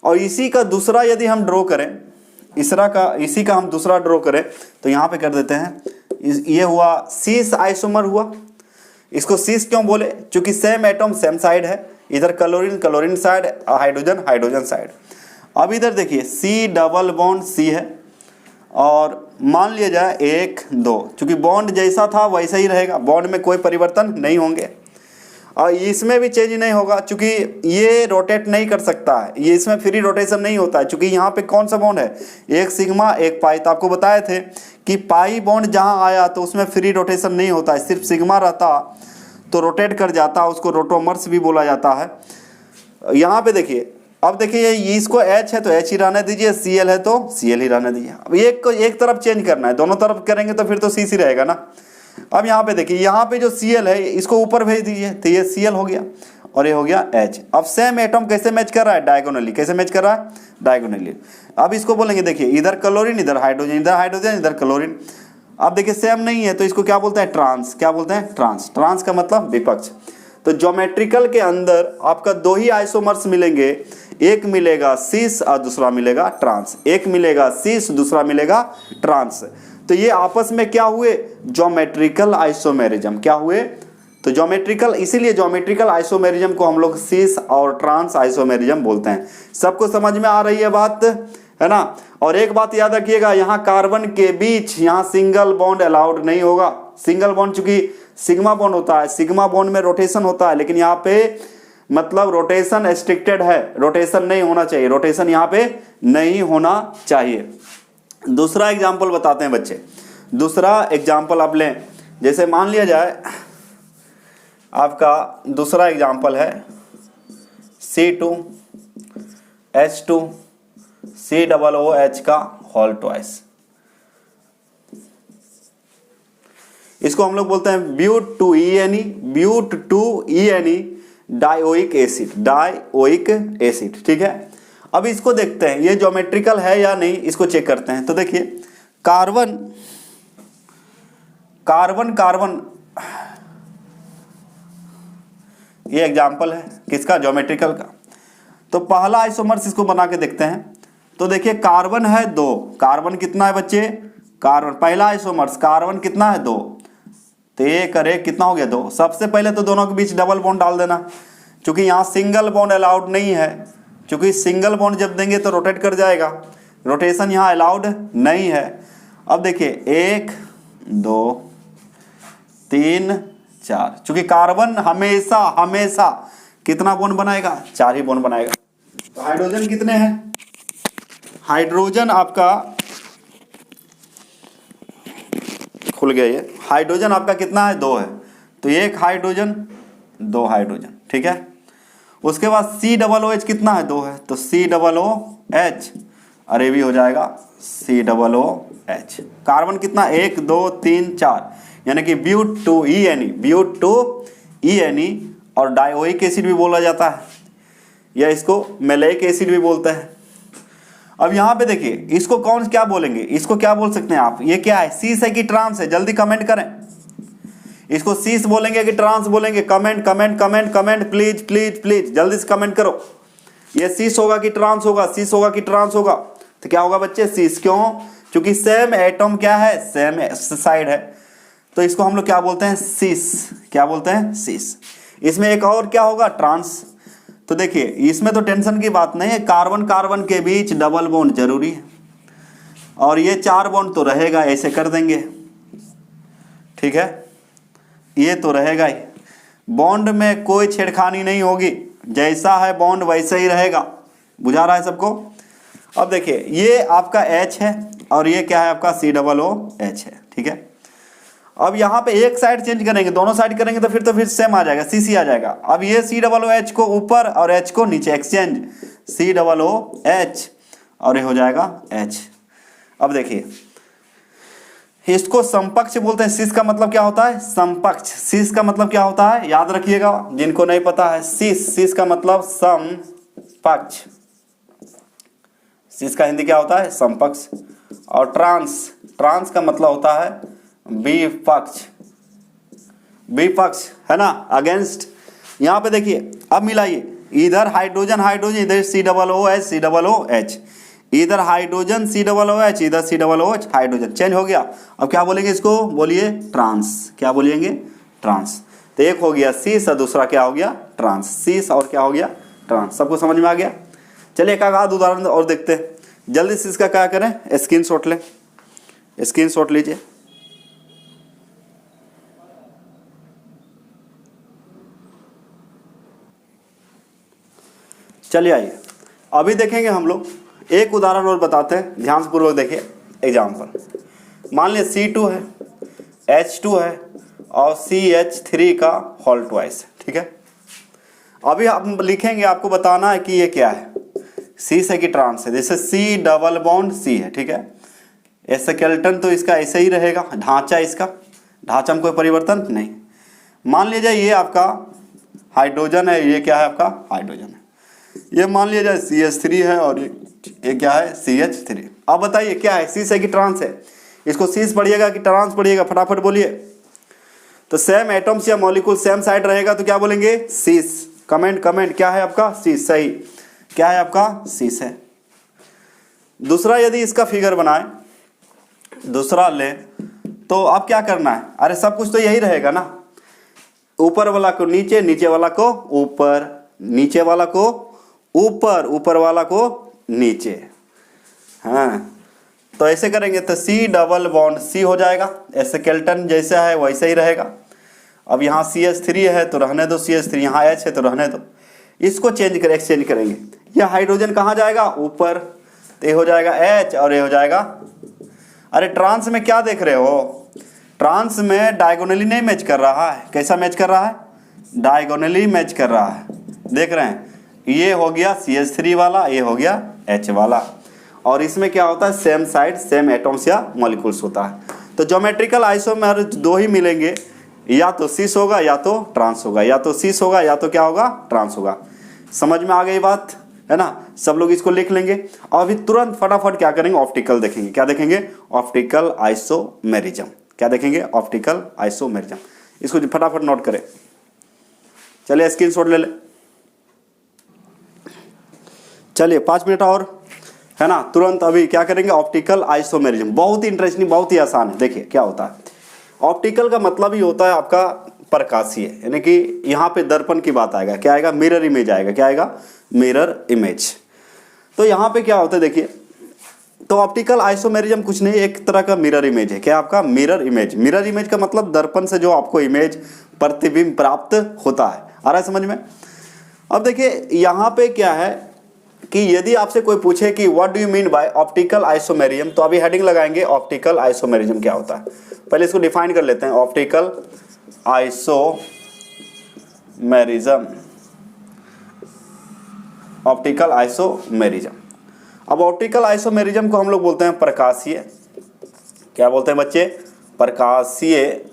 और इसी का दूसरा यदि हम ड्रॉ करें, इसी का हम दूसरा ड्रॉ करें तो यहाँ पे कर देते हैं, ये हुआ सीस आइसोमर हुआ। इसको सीस क्यों बोले? क्योंकि सेम एटम सेम साइड है, इधर chlorine chlorine side, hydrogen hydrogen side. अब इधर देखिए C डबल बॉन्ड C है और मान लिया जाए 1 2, चूंकि बॉन्ड जैसा था वैसा ही रहेगा, बॉन्ड में कोई परिवर्तन नहीं होंगे और इसमें भी चेंज नहीं होगा, चूंकि ये रोटेट नहीं कर सकता है, ये इसमें फ्री रोटेशन नहीं होता है, चूंकि यहाँ पे कौन सा बॉन्ड है, एक सिग्मा एक पाई। तो आपको बताए थे कि पाई बॉन्ड जहाँ आया तो उसमें फ्री रोटेशन नहीं होता है, सिर्फ सिग्मा रहता तो रोटेट कर जाता, उसको रोटोमर्स भी बोला जाता है। यहाँ पे देखिए, अब देखिए इसको H है तो H ही रहने दीजिए, Cl है तो Cl ही रहने दीजिए। अब एक को एक तरफ चेंज करना है, दोनों तरफ करेंगे तो फिर तो C ही रहेगा ना। अब यहाँ पे देखिए, यहाँ पे जो Cl है इसको ऊपर भेज दीजिए तो ये Cl हो गया और ये हो गया H। अब सेम एटम कैसे मैच कर रहा है? डायगोनली। कैसे मैच कर रहा है? डायगोनली। अब इसको बोलेंगे, देखिए इधर क्लोरीन इधर हाइड्रोजन, इधर हाइड्रोजन इधर क्लोरीन। अब देखिए सेम नहीं है तो इसको क्या बोलते हैं? ट्रांस। क्या बोलते हैं? ट्रांस। ट्रांस का मतलब विपक्ष। तो ज्योमेट्रिकल के अंदर आपका दो ही आइसोमर्स मिलेंगे, एक मिलेगा सिस और दूसरा मिलेगा ट्रांस। एक मिलेगा सिस, दूसरा मिलेगा ट्रांस। तो ये आपस में क्या हुए? Geometrical isomerism. क्या हुए? तो ज्योमेट्रिकल, इसीलिए ज्योमेट्रिकल आइसोमेरिज्म को हम लोग सिस और ट्रांस आइसोमेरिज्म बोलते हैं। सबको समझ में आ रही है बात, है ना? और एक बात याद रखिएगा, यहाँ कार्बन के बीच यहाँ सिंगल बॉन्ड अलाउड नहीं होगा। सिंगल बॉन्ड चूंकि सिग्मा बॉन्ड होता है, सिग्मा बॉन्ड में रोटेशन होता है, लेकिन यहाँ पे मतलब रोटेशन रिस्ट्रिक्टेड है, रोटेशन नहीं होना चाहिए, रोटेशन यहाँ पे नहीं होना चाहिए। दूसरा एग्जाम्पल बताते हैं बच्चे। दूसरा एग्जाम्पल आप लें, जैसे मान लिया जाए आपका दूसरा एग्जाम्पल है C2H2COOH का होल ट्वाइस। इसको हम लोग बोलते हैं but two ENE dioic acid. Dioic acid, ठीक है। अब इसको देखते हैं ये ज्योमेट्रिकल है या नहीं, इसको चेक करते हैं। तो देखिए कार्बन कार्बन कार्बन, ये एग्जाम्पल है किसका? ज्योमेट्रिकल का। तो पहला आइसोमर्स इसको बना के देखते हैं। तो देखिए कार्बन है 2, कार्बन कितना है बच्चे? कार्बन पहला आइसोमर्स कार्बन कितना है? 2। तो ये करे कितना हो गया? 2। सबसे पहले तो दोनों के बीच डबल बॉन्ड डाल देना, क्योंकि यहाँ सिंगल बॉन्ड अलाउड नहीं है, क्योंकि सिंगल बॉन्ड जब देंगे तो रोटेट कर जाएगा, रोटेशन यहाँ अलाउड नहीं है। अब देखिए 1 2 3 4, चूंकि कार्बन हमेशा हमेशा कितना बॉन्ड बनाएगा? 4 ही बॉन्ड बनाएगा। तो हाइड्रोजन कितने हैं? हाइड्रोजन आपका खुल गया, ये हाइड्रोजन आपका कितना है? 2 है। तो 1 हाइड्रोजन 2 हाइड्रोजन, ठीक है। उसके बाद COOH कितना है? 2 है। तो COOH, और ये भी हो जाएगा COOH। कार्बन कितना? 1 2 3 4, यानी कि ब्यूट टू ENE और डायोइक एसिड भी बोला जाता है, या इसको मेलेइक एसिड भी बोलते हैं। अब यहाँ पे देखिए इसको कौन क्या बोलेंगे? इसको क्या बोल सकते हैं आप? ये क्या है? सीस है कि ट्रांस है? जल्दी कमेंट करें। इसको सीस बोलेंगे कि ट्रांस बोलेंगे? Comment comment comment comment, please please please जल्दी से कमेंट करो। ये सीस होगा कि ट्रांस होगा? सीस होगा कि ट्रांस होगा? तो क्या होगा बच्चे? सीस। क्यों? क्योंकि सेम एटम क्या है? सेम साइड है, तो इसको हम लोग क्या बोलते हैं? सीस। क्या बोलते हैं? सीस। इसमें एक और क्या होगा? ट्रांस। तो देखिए इसमें तो टेंशन की बात नहीं है, कार्बन कार्बन के बीच डबल बॉन्ड जरूरी है, और ये 4 बॉन्ड तो रहेगा, ऐसे कर देंगे, ठीक है। ये तो रहेगा ही, बॉन्ड में कोई छेड़खानी नहीं होगी, जैसा है बॉन्ड वैसे ही रहेगा। बुझा रहा है सबको? अब देखिए ये आपका H है और ये क्या है? आपका COOH है, ठीक है। अब यहाँ पे एक साइड चेंज करेंगे, दोनों साइड करेंगे तो फिर सेम आ जाएगा, CC आ जाएगा। अब ये COOH को ऊपर और H को नीचे, एक्सचेंज COOH, और ये हो जाएगा H। अब देखिए इसको समपक्ष बोलते हैं। सिस का मतलब क्या होता है? समपक्ष। सिस का मतलब क्या होता है? याद रखिएगा, जिनको नहीं पता है, सिस का मतलब समपक्ष। सिस का हिंदी क्या होता है? समपक्ष। और ट्रांस का मतलब होता है विपक्ष। विपक्ष है ना, अगेंस्ट। यहां पे देखिए अब मिलाइए, इधर हाइड्रोजन हाइड्रोजन, इधर COOH, इधर हाइड्रोजन COOH, इधर COOH हाइड्रोजन, चेंज हो गया। अब क्या बोलेंगे इसको, बोलिए ट्रांस। क्या बोलेंगे, ट्रांस। तो एक हो गया सीस और दूसरा क्या हो गया, ट्रांस। सीस और क्या हो गया, ट्रांस। सबको समझ में आ गया। चलिए एक आध उदाहरण और देखते हैं जल्दी से। इसका क्या करें, स्क्रीनशॉट लें, स्क्रीनशॉट लीजिए। चलिए आइए अभी देखेंगे हम लोग एक उदाहरण और बताते हैं, ध्यानपूर्वक देखिए। एग्जाम्पल, मान लिया C2 है, H2 है और CH3 का होल ट्वाइस, ठीक है। अभी हम लिखेंगे, आपको बताना है कि ये क्या है, सी से कि ट्रांस है। जैसे C डबल बॉन्ड C है, ठीक है। स्केलेटन तो इसका ऐसे ही रहेगा, ढांचा इसका, ढांचा में कोई परिवर्तन नहीं। मान लीजिए ये आपका हाइड्रोजन है, ये क्या है आपका हाइड्रोजन है। ये मान लिया जाए CH3 है और ये क्या है CH3। अब बताइए क्या है, सी से कि ट्रांस है। इसको सीस पढ़िएगा कि ट्रांस पढ़िएगा, फटाफट बोलिए। तो सेम एटम्स या मॉलिक्यूल सेम साइड रहेगा तो क्या बोलेंगे, सीस। कमेंट कमेंट, क्या है आपका सीस, सही। क्या है आपका सीस है। दूसरा, यदि इसका फिगर बनाए, दूसरा ले, तो अब क्या करना है, अरे सब कुछ तो यही रहेगा ना। ऊपर वाला को नीचे, नीचे वाला को ऊपर, नीचे वाला को ऊपर, ऊपर वाला को नीचे। हाँ, तो ऐसे करेंगे तो C डबल बॉन्ड C हो जाएगा। स्केलेटन जैसा है वैसा ही रहेगा। अब यहाँ CH3 है तो रहने दो CH3, यहाँ H है तो रहने दो। इसको चेंज कर एक्सचेंज करेंगे। ये हाइड्रोजन कहाँ जाएगा, ऊपर, तो ये हो जाएगा H और ये हो जाएगा। अरे ट्रांस में क्या देख रहे हो, ट्रांस में डायगोनली नहीं मैच कर रहा है। कैसा मैच कर रहा है, डायगोनली मैच कर रहा है। देख रहे हैं, ये हो गया CH3 वाला, ये हो गया H वाला। और इसमें क्या होता है, सेम साइड सेम एटम्स या मॉलिक्यूल्स होता है। तो ज्योमेट्रिकल आइसोमर दो ही मिलेंगे, या तो सिस होगा या तो ट्रांस होगा, या तो सिस होगा या तो क्या होगा, ट्रांस होगा। समझ में आ गई बात है ना। सब लोग इसको लिख लेंगे। और अभी तुरंत फटाफट क्या करेंगे, ऑप्टिकल देखेंगे। क्या देखेंगे, ऑप्टिकल आइसोमेरिज्म। क्या देखेंगे, ऑप्टिकल आइसोमेरिज्म। इसको फटाफट नोट करें। चलिए स्क्रीनशॉट ले ले। चलिए 5 मिनट और है ना, तुरंत अभी क्या करेंगे, ऑप्टिकल आइसोमेरिज्म। बहुत ही इंटरेस्टिंग, बहुत ही आसान है। देखिए क्या होता है, ऑप्टिकल का मतलब ही होता है आपका प्रकाशीय, यानी कि यहाँ पे दर्पण की बात आएगा। क्या आएगा, मिरर इमेज आएगा। क्या आएगा, मिरर इमेज। तो यहाँ पे क्या होता है देखिए, तो ऑप्टिकल आइसोमेरिज्म कुछ नहीं, एक तरह का मिरर इमेज है। क्या आपका, मिरर इमेज। मिरर इमेज का मतलब दर्पण से जो आपको इमेज, प्रतिबिंब प्राप्त होता है। आ रहा है समझ में। अब देखिए यहाँ पे क्या है कि यदि आपसे कोई पूछे कि what do you mean by optical isomerism, तो अभी हेडिंग लगाएंगे ऑप्टिकल आइसोमेरिज्म क्या होता है। पहले इसको डिफाइन कर लेते हैं, ऑप्टिकल आइसोमेरिज्म। Optical isomerism. अब ऑप्टिकल आइसोमेरिज्म को हम लोग बोलते हैं प्रकाशीय, क्या बोलते हैं बच्चे, प्रकाशीय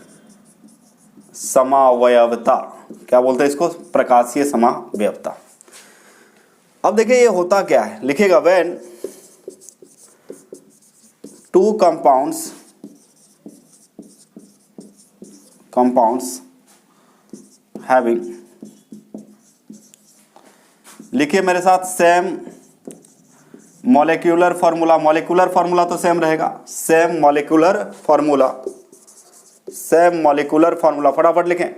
समावयवता। क्या बोलते हैं इसको, प्रकाशीय समावयवता। अब देखिए ये होता क्या है, लिखेगा व्हेन टू कंपाउंड्स हैविंग, लिखिए मेरे साथ, same molecular formula. Molecular formula तो सेम रहेगा, same molecular formula, same molecular formula. फटाफट लिखें,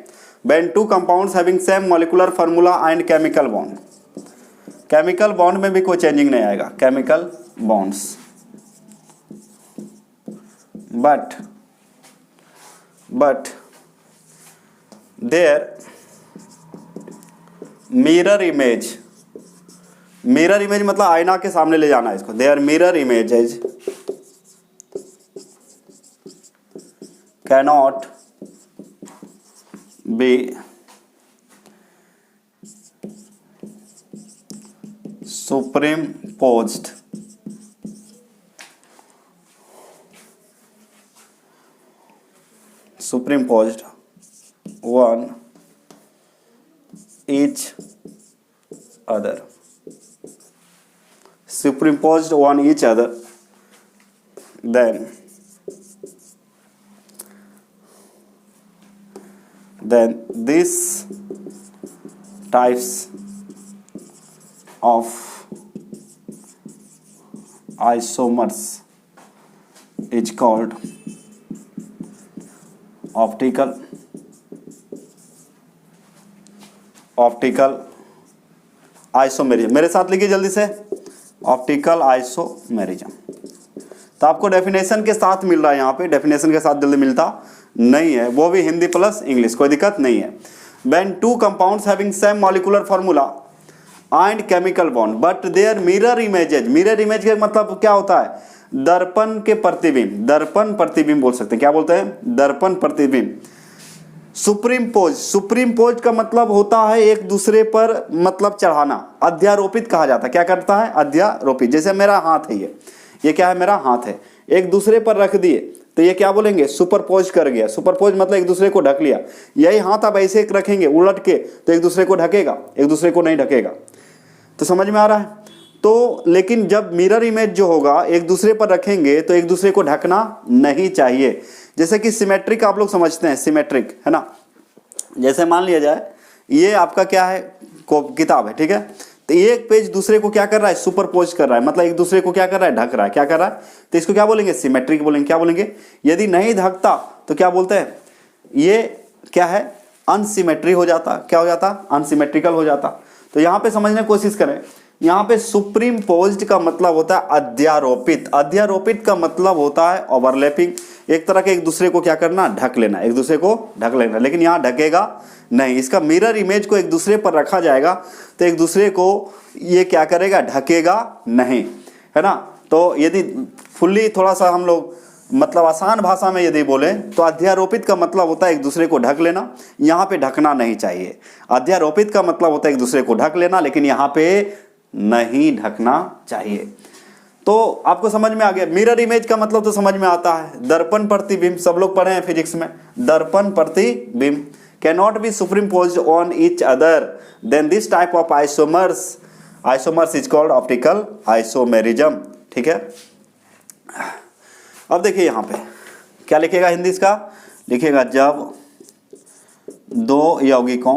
when two compounds having same molecular formula and chemical bond. Chemical bond में भी कोई चेंजिंग नहीं आएगा, chemical bonds, but their mirror image, mirror image मतलब आईना के सामने ले जाना है इसको। Their mirror images cannot be superimposed one each other, superimposed one each other, then these types of isomers is called optical isomerism. मेरे साथ लिखिए जल्दी से, ऑप्टिकल आइसोमेरिज्म। तो आपको डेफिनेशन के साथ मिल रहा है, यहाँ पे डेफिनेशन के साथ जल्दी मिलता नहीं है, वो भी हिंदी प्लस इंग्लिश, कोई दिक्कत नहीं है। When two compounds having same molecular formula and chemical bond but their mirror images, mirror image का मतलब क्या होता है? दर्पण के प्रतिबिंब, दर्पण प्रतिबिंब बोल सकते हैं, क्या बोलते हैं? दर्पण प्रतिबिंब। सुप्रीमपोज का मतलब होता है एक दूसरे पर मतलब चढ़ाना, अध्यारोपित कहा जाता है। क्या करता है? अध्यारोपित। जैसे मेरा हाथ है, ये क्या है? मेरा हाथ है, एक दूसरे पर रख दिए तो ये क्या बोलेंगे? सुपरपोज कर गया। सुपरपोज मतलब एक दूसरे को ढक लिया। यही हाथ आप ऐसे रखेंगे उलट के तो एक दूसरे को ढकेगा, एक दूसरे को नहीं ढकेगा। तो समझ में आ रहा है? तो लेकिन जब मिरर इमेज जो होगा एक दूसरे पर रखेंगे तो एक दूसरे को ढकना नहीं चाहिए। जैसे कि सिमेट्रिक आप लोग समझते हैं, सिमेट्रिक है ना। जैसे मान लिया जाए ये आपका क्या है? किताब है, ठीक है। तो एक पेज दूसरे को क्या कर रहा है? सुपरपोज कर रहा है, मतलब एक दूसरे को क्या कर रहा है? ढक रहा है। क्या कर रहा है? तो इसको क्या बोलेंगे? सिमेट्रिक बोलेंगे। क्या बोलेंगे? यदि नहीं ढकता तो क्या बोलते हैं? ये क्या है? अनसिमेट्री हो जाता। क्या हो जाता? अनसिमेट्रिकल हो जाता। तो यहाँ पे समझने की कोशिश करें, यहाँ पे सुप्रीमपोज्ड का मतलब होता है अध्यारोपित। अध्यारोपित का मतलब होता है ओवरलैपिंग, एक तरह के एक दूसरे को क्या करना? ढक लेना, एक दूसरे को ढक लेना। लेकिन यहाँ ढकेगा नहीं, इसका मिरर इमेज को एक दूसरे पर रखा जाएगा तो एक दूसरे को ये क्या करेगा? ढकेगा नहीं, है ना। तो यदि फुल्ली थोड़ा सा हम लोग मतलब आसान भाषा में यदि बोले तो अध्यारोपित का मतलब होता है एक दूसरे को ढक लेना, यहाँ पे ढकना नहीं चाहिए। अध्यारोपित का मतलब होता है एक दूसरे को ढक लेना, लेकिन यहाँ पे नहीं ढकना चाहिए। तो आपको समझ में आ गया। मिरर इमेज का मतलब तो समझ में आता है, दर्पण प्रतिबिंब, सब लोग पढ़े हैं फिजिक्स में। दर्पण प्रतिबिंब cannot be superimposed on each other, then this type of isomers is called optical isomerism, ठीक है। अब देखिए यहाँ पे क्या लिखेगा हिंदी इसका? लिखेगा जब दो यौगिकों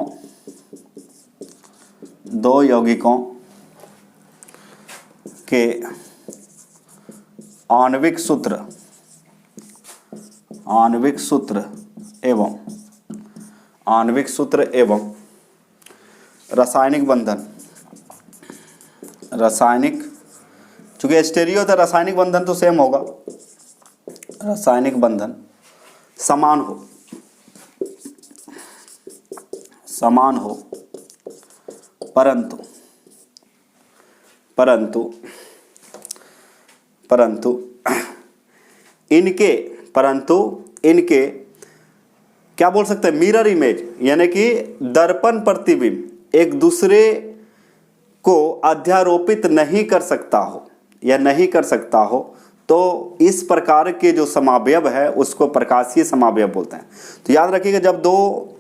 के आणविक एवं रासायनिक चूंकि स्टेरियो था, रासायनिक बंधन तो सेम होगा, रासायनिक बंधन समान हो परंतु इनके क्या बोल सकते हैं? मिरर इमेज यानी कि दर्पण प्रतिबिंब एक दूसरे को अध्यारोपित नहीं कर सकता हो तो इस प्रकार के जो समावयव है उसको प्रकाशीय समावयव बोलते हैं। तो याद रखिएगा, जब दो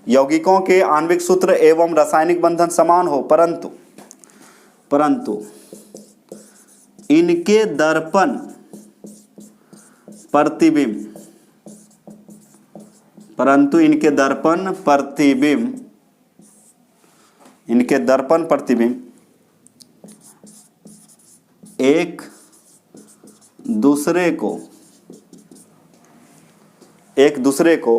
यौगिकों के आणविक सूत्र एवं रासायनिक बंधन समान हो परंतु इनके दर्पण प्रतिबिंब एक दूसरे को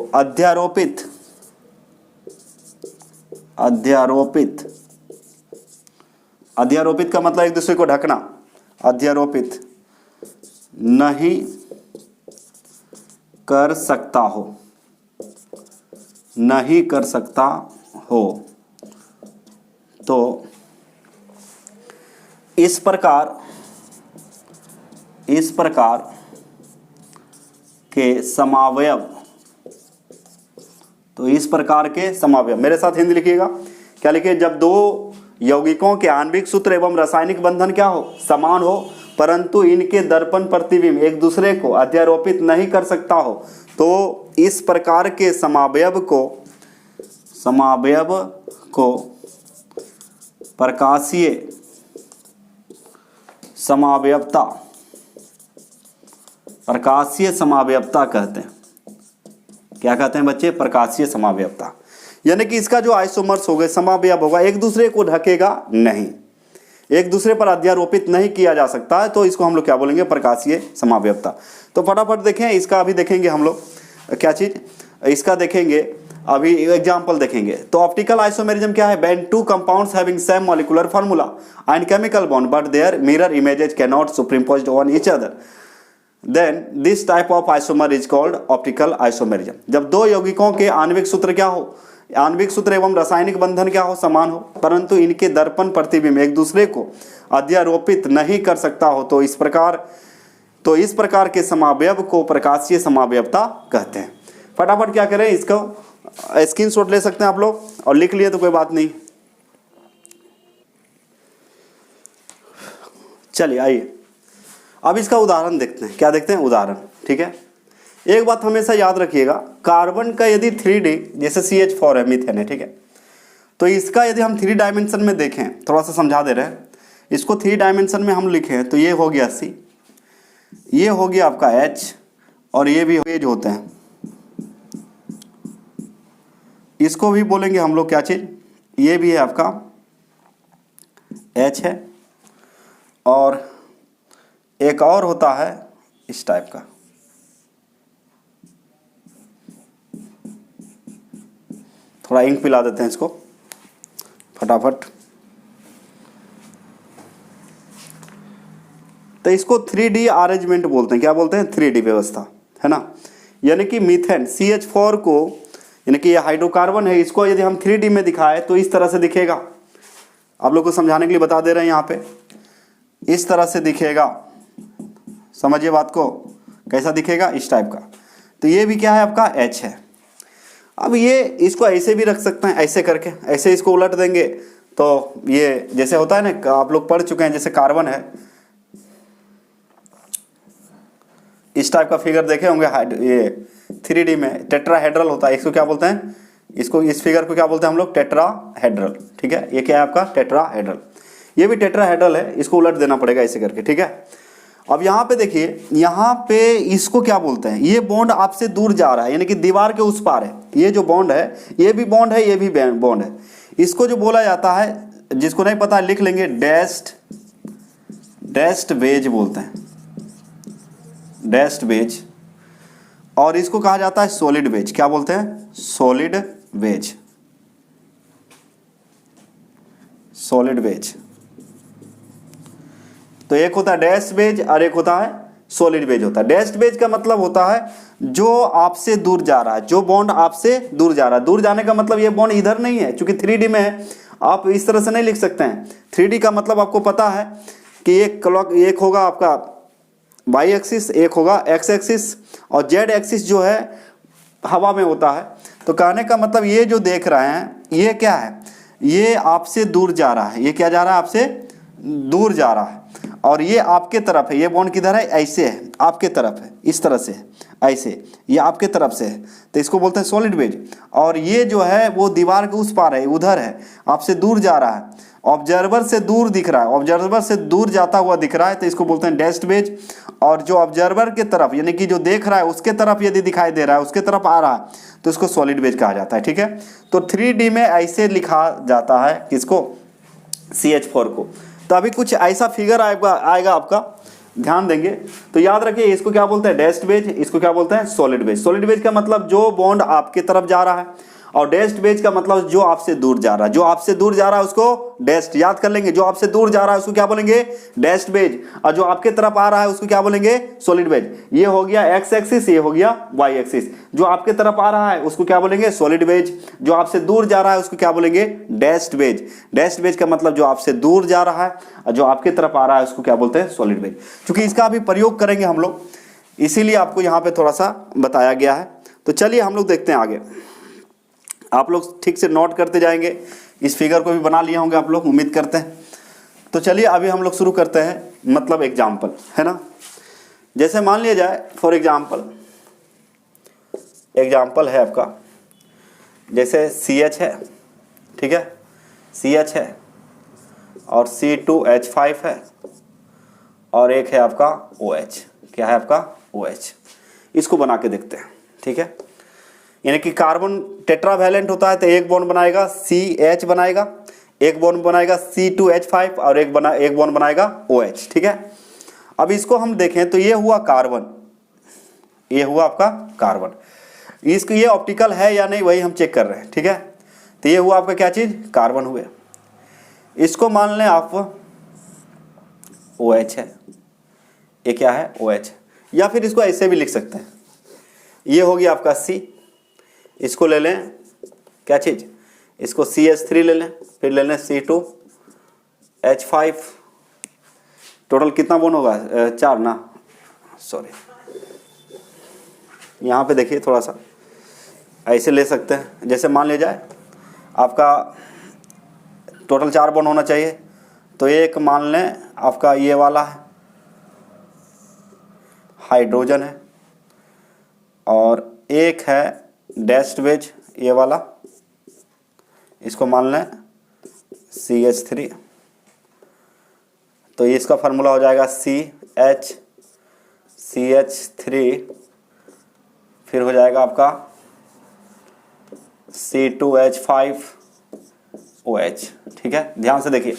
अध्यारोपित का मतलब एक दूसरे को ढकना, अध्यारोपित नहीं कर सकता हो तो इस प्रकार के समावयव, मेरे साथ हिंदी लिखिएगा। क्या लिखिए? जब दो यौगिकों के आणविक सूत्र एवं रासायनिक बंधन क्या हो? समान हो, परंतु इनके दर्पण प्रतिबिंब एक दूसरे को अध्यारोपित नहीं कर सकता हो तो इस प्रकार के समावयव को प्रकाशीय समावयवता कहते हैं। क्या कहते हैं बच्चे? प्रकाशीय समावयवता। यानी कि इसका जो आइसोमर्स हो गए, समावयव होगा, एक दूसरे को ढकेगा नहीं। एक दूसरे पर अध्यारोपित नहीं किया जा सकता है, तो इसको हम लोग क्या बोलेंगे, प्रकाशीय समावयवता। तो फटाफट देखें इसका, अभी देखेंगे हम लोग क्या चीज़, इसका देखेंगे अभी एग्जाम्पल देखेंगे। तो ऑप्टिकल आइसोमेरिज्म क्या है, when two compounds having same molecular formula and chemical bond but their mirror images can not superimposed on each other, then this type of isomer is called optical isomerism. जब दो यौगिकों के आणविक सूत्र क्या हो, आणविक सूत्र एवं रासायनिक बंधन क्या हो, समान हो, परंतु इनके दर्पण प्रतिबिंब एक दूसरे को अध्यारोपित नहीं कर सकता हो, तो इस प्रकार के समावयव को प्रकाशीय समावयवता कहते हैं। फटाफट क्या करें, इसको स्क्रीनशॉट ले सकते हैं आप लोग, और लिख लिए तो कोई बात नहीं। चलिए आइए अब इसका उदाहरण देखते हैं। क्या देखते हैं, उदाहरण। ठीक है, एक बात हमेशा याद रखिएगा, कार्बन का यदि 3D जैसे CH4 है, मीथेन है, ठीक है, तो इसका यदि हम 3 डायमेंशन में देखें, थोड़ा सा समझा दे रहे हैं इसको, 3 डायमेंशन में हम लिखें तो ये हो गया C, ये हो गया आपका H, और ये भी पेज होते हैं, इसको भी बोलेंगे हम लोग क्या चीज़, ये भी है आपका H है, और एक और होता है इस टाइप का, थोड़ा इंक पिला देते हैं इसको फटाफट। तो इसको 3D अरेंजमेंट बोलते हैं। क्या बोलते हैं, 3D व्यवस्था, है ना। यानी कि मीथेन CH4 को, यानी कि ये हाइड्रोकार्बन है, इसको यदि हम 3D में दिखाए तो इस तरह से दिखेगा। आप लोग को समझाने के लिए बता दे रहे हैं, यहाँ पे इस तरह से दिखेगा, समझिए बात को, कैसा दिखेगा, इस टाइप का। तो ये भी क्या है, आपका H है। अब ये इसको ऐसे भी रख सकते हैं, ऐसे करके, ऐसे इसको उलट देंगे तो ये जैसे होता है ना, आप लोग पढ़ चुके हैं, जैसे कार्बन है, इस टाइप का फिगर देखे होंगे, ये 3D में टेट्राहेड्रल होता है, इसको क्या बोलते हैं, इसको, इस फिगर को क्या बोलते हैं हम लोग, टेट्राहेड्रल। ठीक है, ये क्या है आपका टेट्राहेड्रल, ये भी टेट्राहेड्रल है, इसको उलट देना पड़ेगा ऐसे करके। ठीक है, अब यहाँ पे देखिए, यहाँ पे इसको क्या बोलते हैं, ये बॉन्ड आपसे दूर जा रहा है, यानी कि दीवार के उस पार है, ये जो बॉन्ड है, ये भी बॉन्ड है, ये भी बॉन्ड है। इसको जो बोला जाता है, जिसको नहीं पता लिख लेंगे, डैश्ड वेज बोलते हैं, डैश्ड वेज। और इसको कहा जाता है सॉलिड वेज। क्या बोलते हैं, सॉलिड वेज, सॉलिड वेज। तो एक होता है डैश वेज और एक होता है सॉलिड वेज होता है। डैश वेज का मतलब होता है जो आपसे दूर जा रहा है, जो बॉन्ड आपसे दूर जा रहा है। दूर जाने का मतलब ये बॉन्ड इधर नहीं है, क्योंकि 3D में है, आप इस तरह से नहीं लिख सकते हैं। 3D का मतलब आपको पता है कि एक होगा आपका y एक्सिस, एक होगा x एक्सिस, और z एक्सिस जो है हवा में होता है। तो कहने का मतलब ये जो देख रहे हैं, ये क्या है, ये आपसे दूर जा रहा है, ये क्या जा रहा है, आपसे दूर जा रहा है, और ये आपके तरफ है। ये बॉन्ड किधर है, ऐसे है, आपके तरफ है, इस तरह से, ऐसे, ये आपके तरफ से है, तो इसको बोलते हैं सॉलिड वेज। और ये जो है वो दीवार के उस पार है, उधर है, आपसे दूर जा रहा है, ऑब्जर्वर से दूर दिख रहा है, ऑब्जर्वर से दूर जाता हुआ दिख रहा है, तो इसको बोलते हैं डैश्ड वेज। और जो ऑब्जर्वर के तरफ, यानी कि जो देख रहा है उसके तरफ यदि दिखाई दे रहा है, उसके तरफ आ रहा है, तो इसको सॉलिड वेज कहा जाता है। ठीक है, तो 3D में ऐसे लिखा जाता है किसको, CH4 को। तो अभी कुछ ऐसा फिगर आएगा आपका, ध्यान देंगे तो याद रखिए, इसको क्या बोलते हैं, डैश्ड वेज, इसको क्या बोलते हैं, सॉलिड वेज। सॉलिड वेज का मतलब जो बॉन्ड आपके तरफ जा रहा है, और डैश्ड वेज का मतलब जो आपसे दूर जा रहा है। जो आपसे दूर जा रहा है उसको डैश्ड, याद कर लेंगे, जो आपसे दूर जा रहा है उसको क्या बोलेंगे, डैश्ड वेज, और जो आपके तरफ आ रहा है उसको क्या बोलेंगे, सॉलिड वेज। ये हो गया x एक्सिस, ये हो गया y एक्सिस। जो आपके तरफ आ रहा है उसको क्या बोलेंगे, सॉलिड वेज, जो आपसे दूर जा रहा है उसको क्या बोलेंगे, डैश्ड वेज। डैश्ड वेज का मतलब जो आपसे दूर जा रहा है, और जो आपके तरफ आ रहा है उसको क्या बोलते हैं, सॉलिड वेज। क्योंकि इसका अभी प्रयोग करेंगे हम लोग, इसीलिए आपको यहाँ पे थोड़ा सा बताया गया है। तो चलिए हम लोग देखते हैं आगे, आप लोग ठीक से नोट करते जाएंगे। इस फिगर को भी बना लिए होंगे आप लोग, उम्मीद करते हैं। तो चलिए अभी हम लोग शुरू करते हैं, मतलब एग्जाम्पल, है ना। जैसे मान लिया जाए फॉर एग्जाम्पल है आपका, जैसे CH है, ठीक है, CH है, और C2H5 है, और एक है आपका OH। क्या है आपका, OH। इसको बना के देखते हैं, ठीक है। यानी कि कार्बन टेट्रावैलेंट होता है, तो एक बॉन्ड बनाएगा CH बनाएगा, एक बॉन्ड बनाएगा C2H5 और एक बॉन्ड बनाएगा OH, ठीक है। अब इसको हम देखें तो ये हुआ कार्बन, ये हुआ आपका कार्बन। इसको ये ऑप्टिकल है या नहीं वही हम चेक कर रहे हैं, ठीक है। तो ये हुआ आपका क्या चीज़, कार्बन हुए। इसको मान लें आप OH है, ये क्या है OH, या फिर इसको ऐसे भी लिख सकते हैं, ये होगी आपका C। इसको ले लें क्या चीज़, इसको CH3 ले लें, फिर ले लें C2H5। टोटल कितना बॉन्ड होगा, 4 ना, सॉरी, यहाँ पे देखिए थोड़ा सा ऐसे ले सकते हैं। जैसे मान लिया जाए आपका टोटल 4 बॉन्ड होना चाहिए, तो एक मान लें आपका ये वाला है हाइड्रोजन है, और एक है डैश्ड वेज ये वाला, इसको मान लें CH3। तो इसका फार्मूला हो जाएगा CH3, फिर हो जाएगा आपका C2H5OH, ठीक है। ध्यान से देखिए,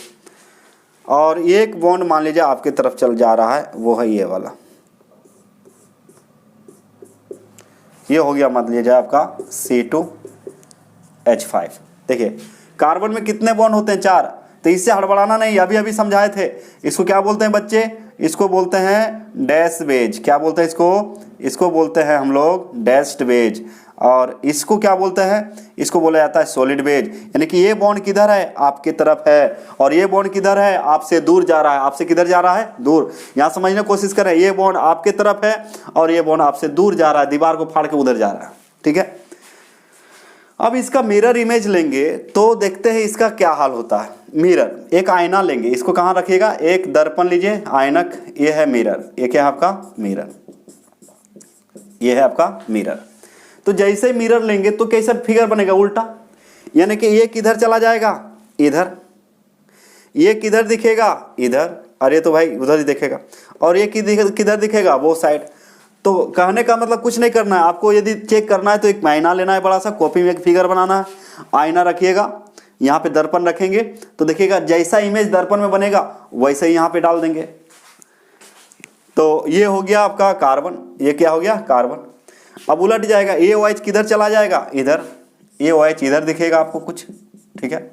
और एक बॉन्ड मान लीजिए आपकी तरफ चल जा रहा है, वो है ये वाला, ये हो गया मान लीजिए आपका C2H5। देखिए कार्बन में कितने बॉन्ड होते हैं, 4, तो इससे हड़बड़ाना नहीं, अभी समझाए थे। इसको क्या बोलते हैं बच्चे, इसको बोलते हैं डैश वेज। क्या बोलते हैं इसको बोलते हैं हम लोग डैश्ड वेज, और इसको क्या बोलते हैं, इसको बोला जाता है सॉलिड वेज। यानी कि ये बॉन्ड किधर है, आपकी तरफ है, और ये बॉन्ड किधर है, आपसे दूर जा रहा है। आपसे किधर जा रहा है, दूर। यहाँ समझने की कोशिश करें, ये बॉन्ड आपके तरफ है और ये बॉन्ड आपसे दूर जा रहा है, दीवार को फाड़ के उधर जा रहा है, ठीक है। अब इसका मिरर इमेज लेंगे तो देखते हैं इसका क्या हाल होता है। मिरर, एक आईना लेंगे, इसको कहाँ रखिएगा, एक दर्पण लीजिए, आइनक, ये है मिरर, ये क्या है आपका मिरर, ये है आपका मिरर। तो जैसे मिरर लेंगे तो कैसा फिगर बनेगा, उल्टा। यानी कि ये किधर चला जाएगा, इधर। ये किधर दिखेगा, इधर। अरे तो भाई उधर ही दिखेगा। और ये किधर दिखेगा, वो साइड। तो कहने का मतलब कुछ नहीं करना है आपको। यदि चेक करना है तो एक आईना लेना है बड़ा सा, कॉपी में एक फिगर बनाना है, आईना रखिएगा, यहाँ पे दर्पण रखेंगे, तो देखिएगा जैसा इमेज दर्पण में बनेगा वैसे ही यहाँ पे डाल देंगे। तो ये हो गया आपका कार्बन, ये क्या हो गया, कार्बन। अब उलट जाएगा, ये OH किधर चला जाएगा, इधर। ये OH इधर दिखेगा आपको कुछ, ठीक है।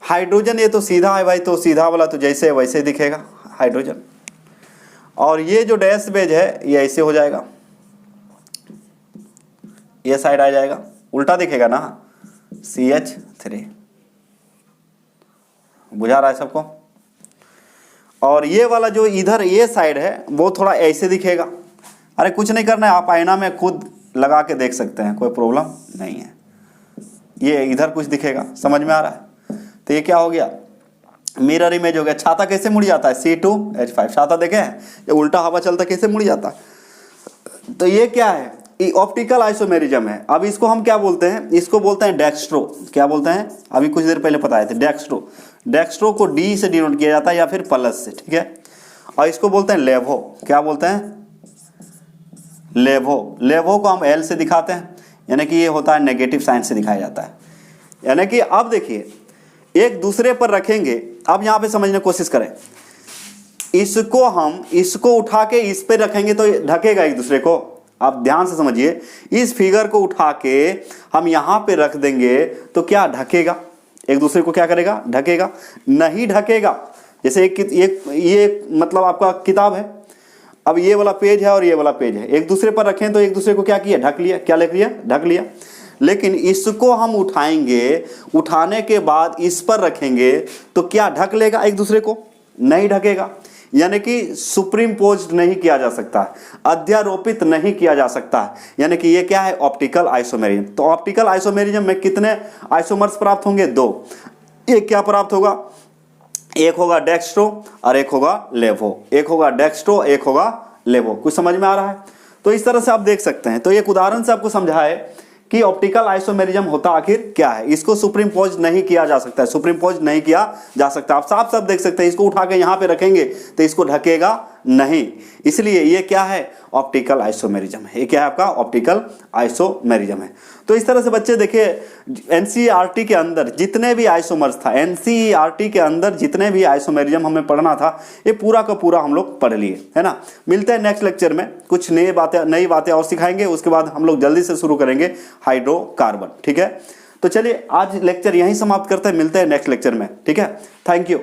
हाइड्रोजन ये तो सीधा है भाई, तो सीधा वाला तो जैसे वैसे दिखेगा हाइड्रोजन। और ये जो डैश बेज है ये ऐसे हो जाएगा, ये साइड आ जाएगा, उल्टा दिखेगा ना, CH3। बुझा रहा है सबको। और ये वाला जो इधर ये साइड है वो थोड़ा ऐसे दिखेगा। अरे कुछ नहीं करना है, आप आईना में खुद लगा के देख सकते हैं, कोई प्रॉब्लम नहीं है। ये इधर कुछ दिखेगा, समझ में आ रहा है। तो ये क्या हो गया, मिरर इमेज हो गया। छाता कैसे मुड़ जाता है, C2H5, छाता देखे हैं, ये उल्टा हवा चलता कैसे मुड़ जाता है। तो ये क्या है, ये ऑप्टिकल आइसोमेरिज्म है। अब इसको हम क्या बोलते हैं, इसको बोलते हैं डेक्स्ट्रो। क्या बोलते हैं, अभी कुछ देर पहले बताए थे, डेक्स्ट्रो। डेक्स्ट्रो को D से डिनोट किया जाता है या फिर प्लस से, ठीक है। और इसको बोलते हैं लेवो। क्या बोलते हैं, लेवो। लेवो को हम L से दिखाते हैं, यानी कि ये होता है नेगेटिव साइन से दिखाया जाता है। यानी कि अब देखिए एक दूसरे पर रखेंगे। अब यहाँ पे समझने की कोशिश करें, इसको उठा के इस पे रखेंगे तो ढकेगा एक दूसरे को। आप ध्यान से समझिए, इस फिगर को उठा के हम यहाँ पे रख देंगे तो क्या ढकेगा, एक दूसरे को क्या करेगा, ढकेगा, नहीं ढकेगा। जैसे ये मतलब आपका किताब है, अब ये वाला पेज है और ये वाला पेज है, एक दूसरे पर रखें तो एक दूसरे को क्या किया, ढक लिया। क्या लिख लिया, ढक लिया। लेकिन इसको हम उठाएंगे, उठाने के बाद इस पर रखेंगे तो क्या ढक लेगा एक दूसरे को, नहीं ढकेगा। यानी कि सुप्रीम पोज्ड नहीं किया जा सकता, अध्यारोपित नहीं किया जा सकता। यानी कि ये क्या है, ऑप्टिकल आइसोमेरिज्म। तो ऑप्टिकल आइसोमेरिज्म में कितने आइसोमर्स प्राप्त होंगे, 2। एक क्या प्राप्त होगा, एक होगा डेक्स्ट्रो और एक होगा लेवो। एक होगा डेक्स्ट्रो, एक होगा लेवो। कुछ समझ में आ रहा है। तो इस तरह से आप देख सकते हैं। तो एक उदाहरण से आपको समझाए कि ऑप्टिकल आइसोमेरिज्म होता आखिर क्या है। इसको सुप्रीम पोज नहीं किया जा सकता है, सुप्रीम पोज नहीं किया जा सकता। आप साफ साफ देख सकते हैं, इसको उठा के यहाँ पे रखेंगे तो इसको ढकेगा नहीं, इसलिए ये क्या है, ऑप्टिकल आइसोमेरिज्म है। ये क्या है आपका, ऑप्टिकल आइसोमेरिज्म है। तो इस तरह से बच्चे देखिए एनसीईआरटी के अंदर जितने भी आइसोमर्स था, एनसीईआरटी के अंदर जितने भी आइसोमेरिज्म हमें पढ़ना था ये पूरा का पूरा हम लोग पढ़ लिए, है ना। मिलते हैं नेक्स्ट लेक्चर में, कुछ नई बातें और सिखाएंगे, उसके बाद हम लोग जल्दी से शुरू करेंगे हाइड्रोकार्बन, ठीक है। तो चलिए आज लेक्चर यहीं समाप्त करते हैं, मिलते हैं नेक्स्ट लेक्चर में, ठीक है। Thank you.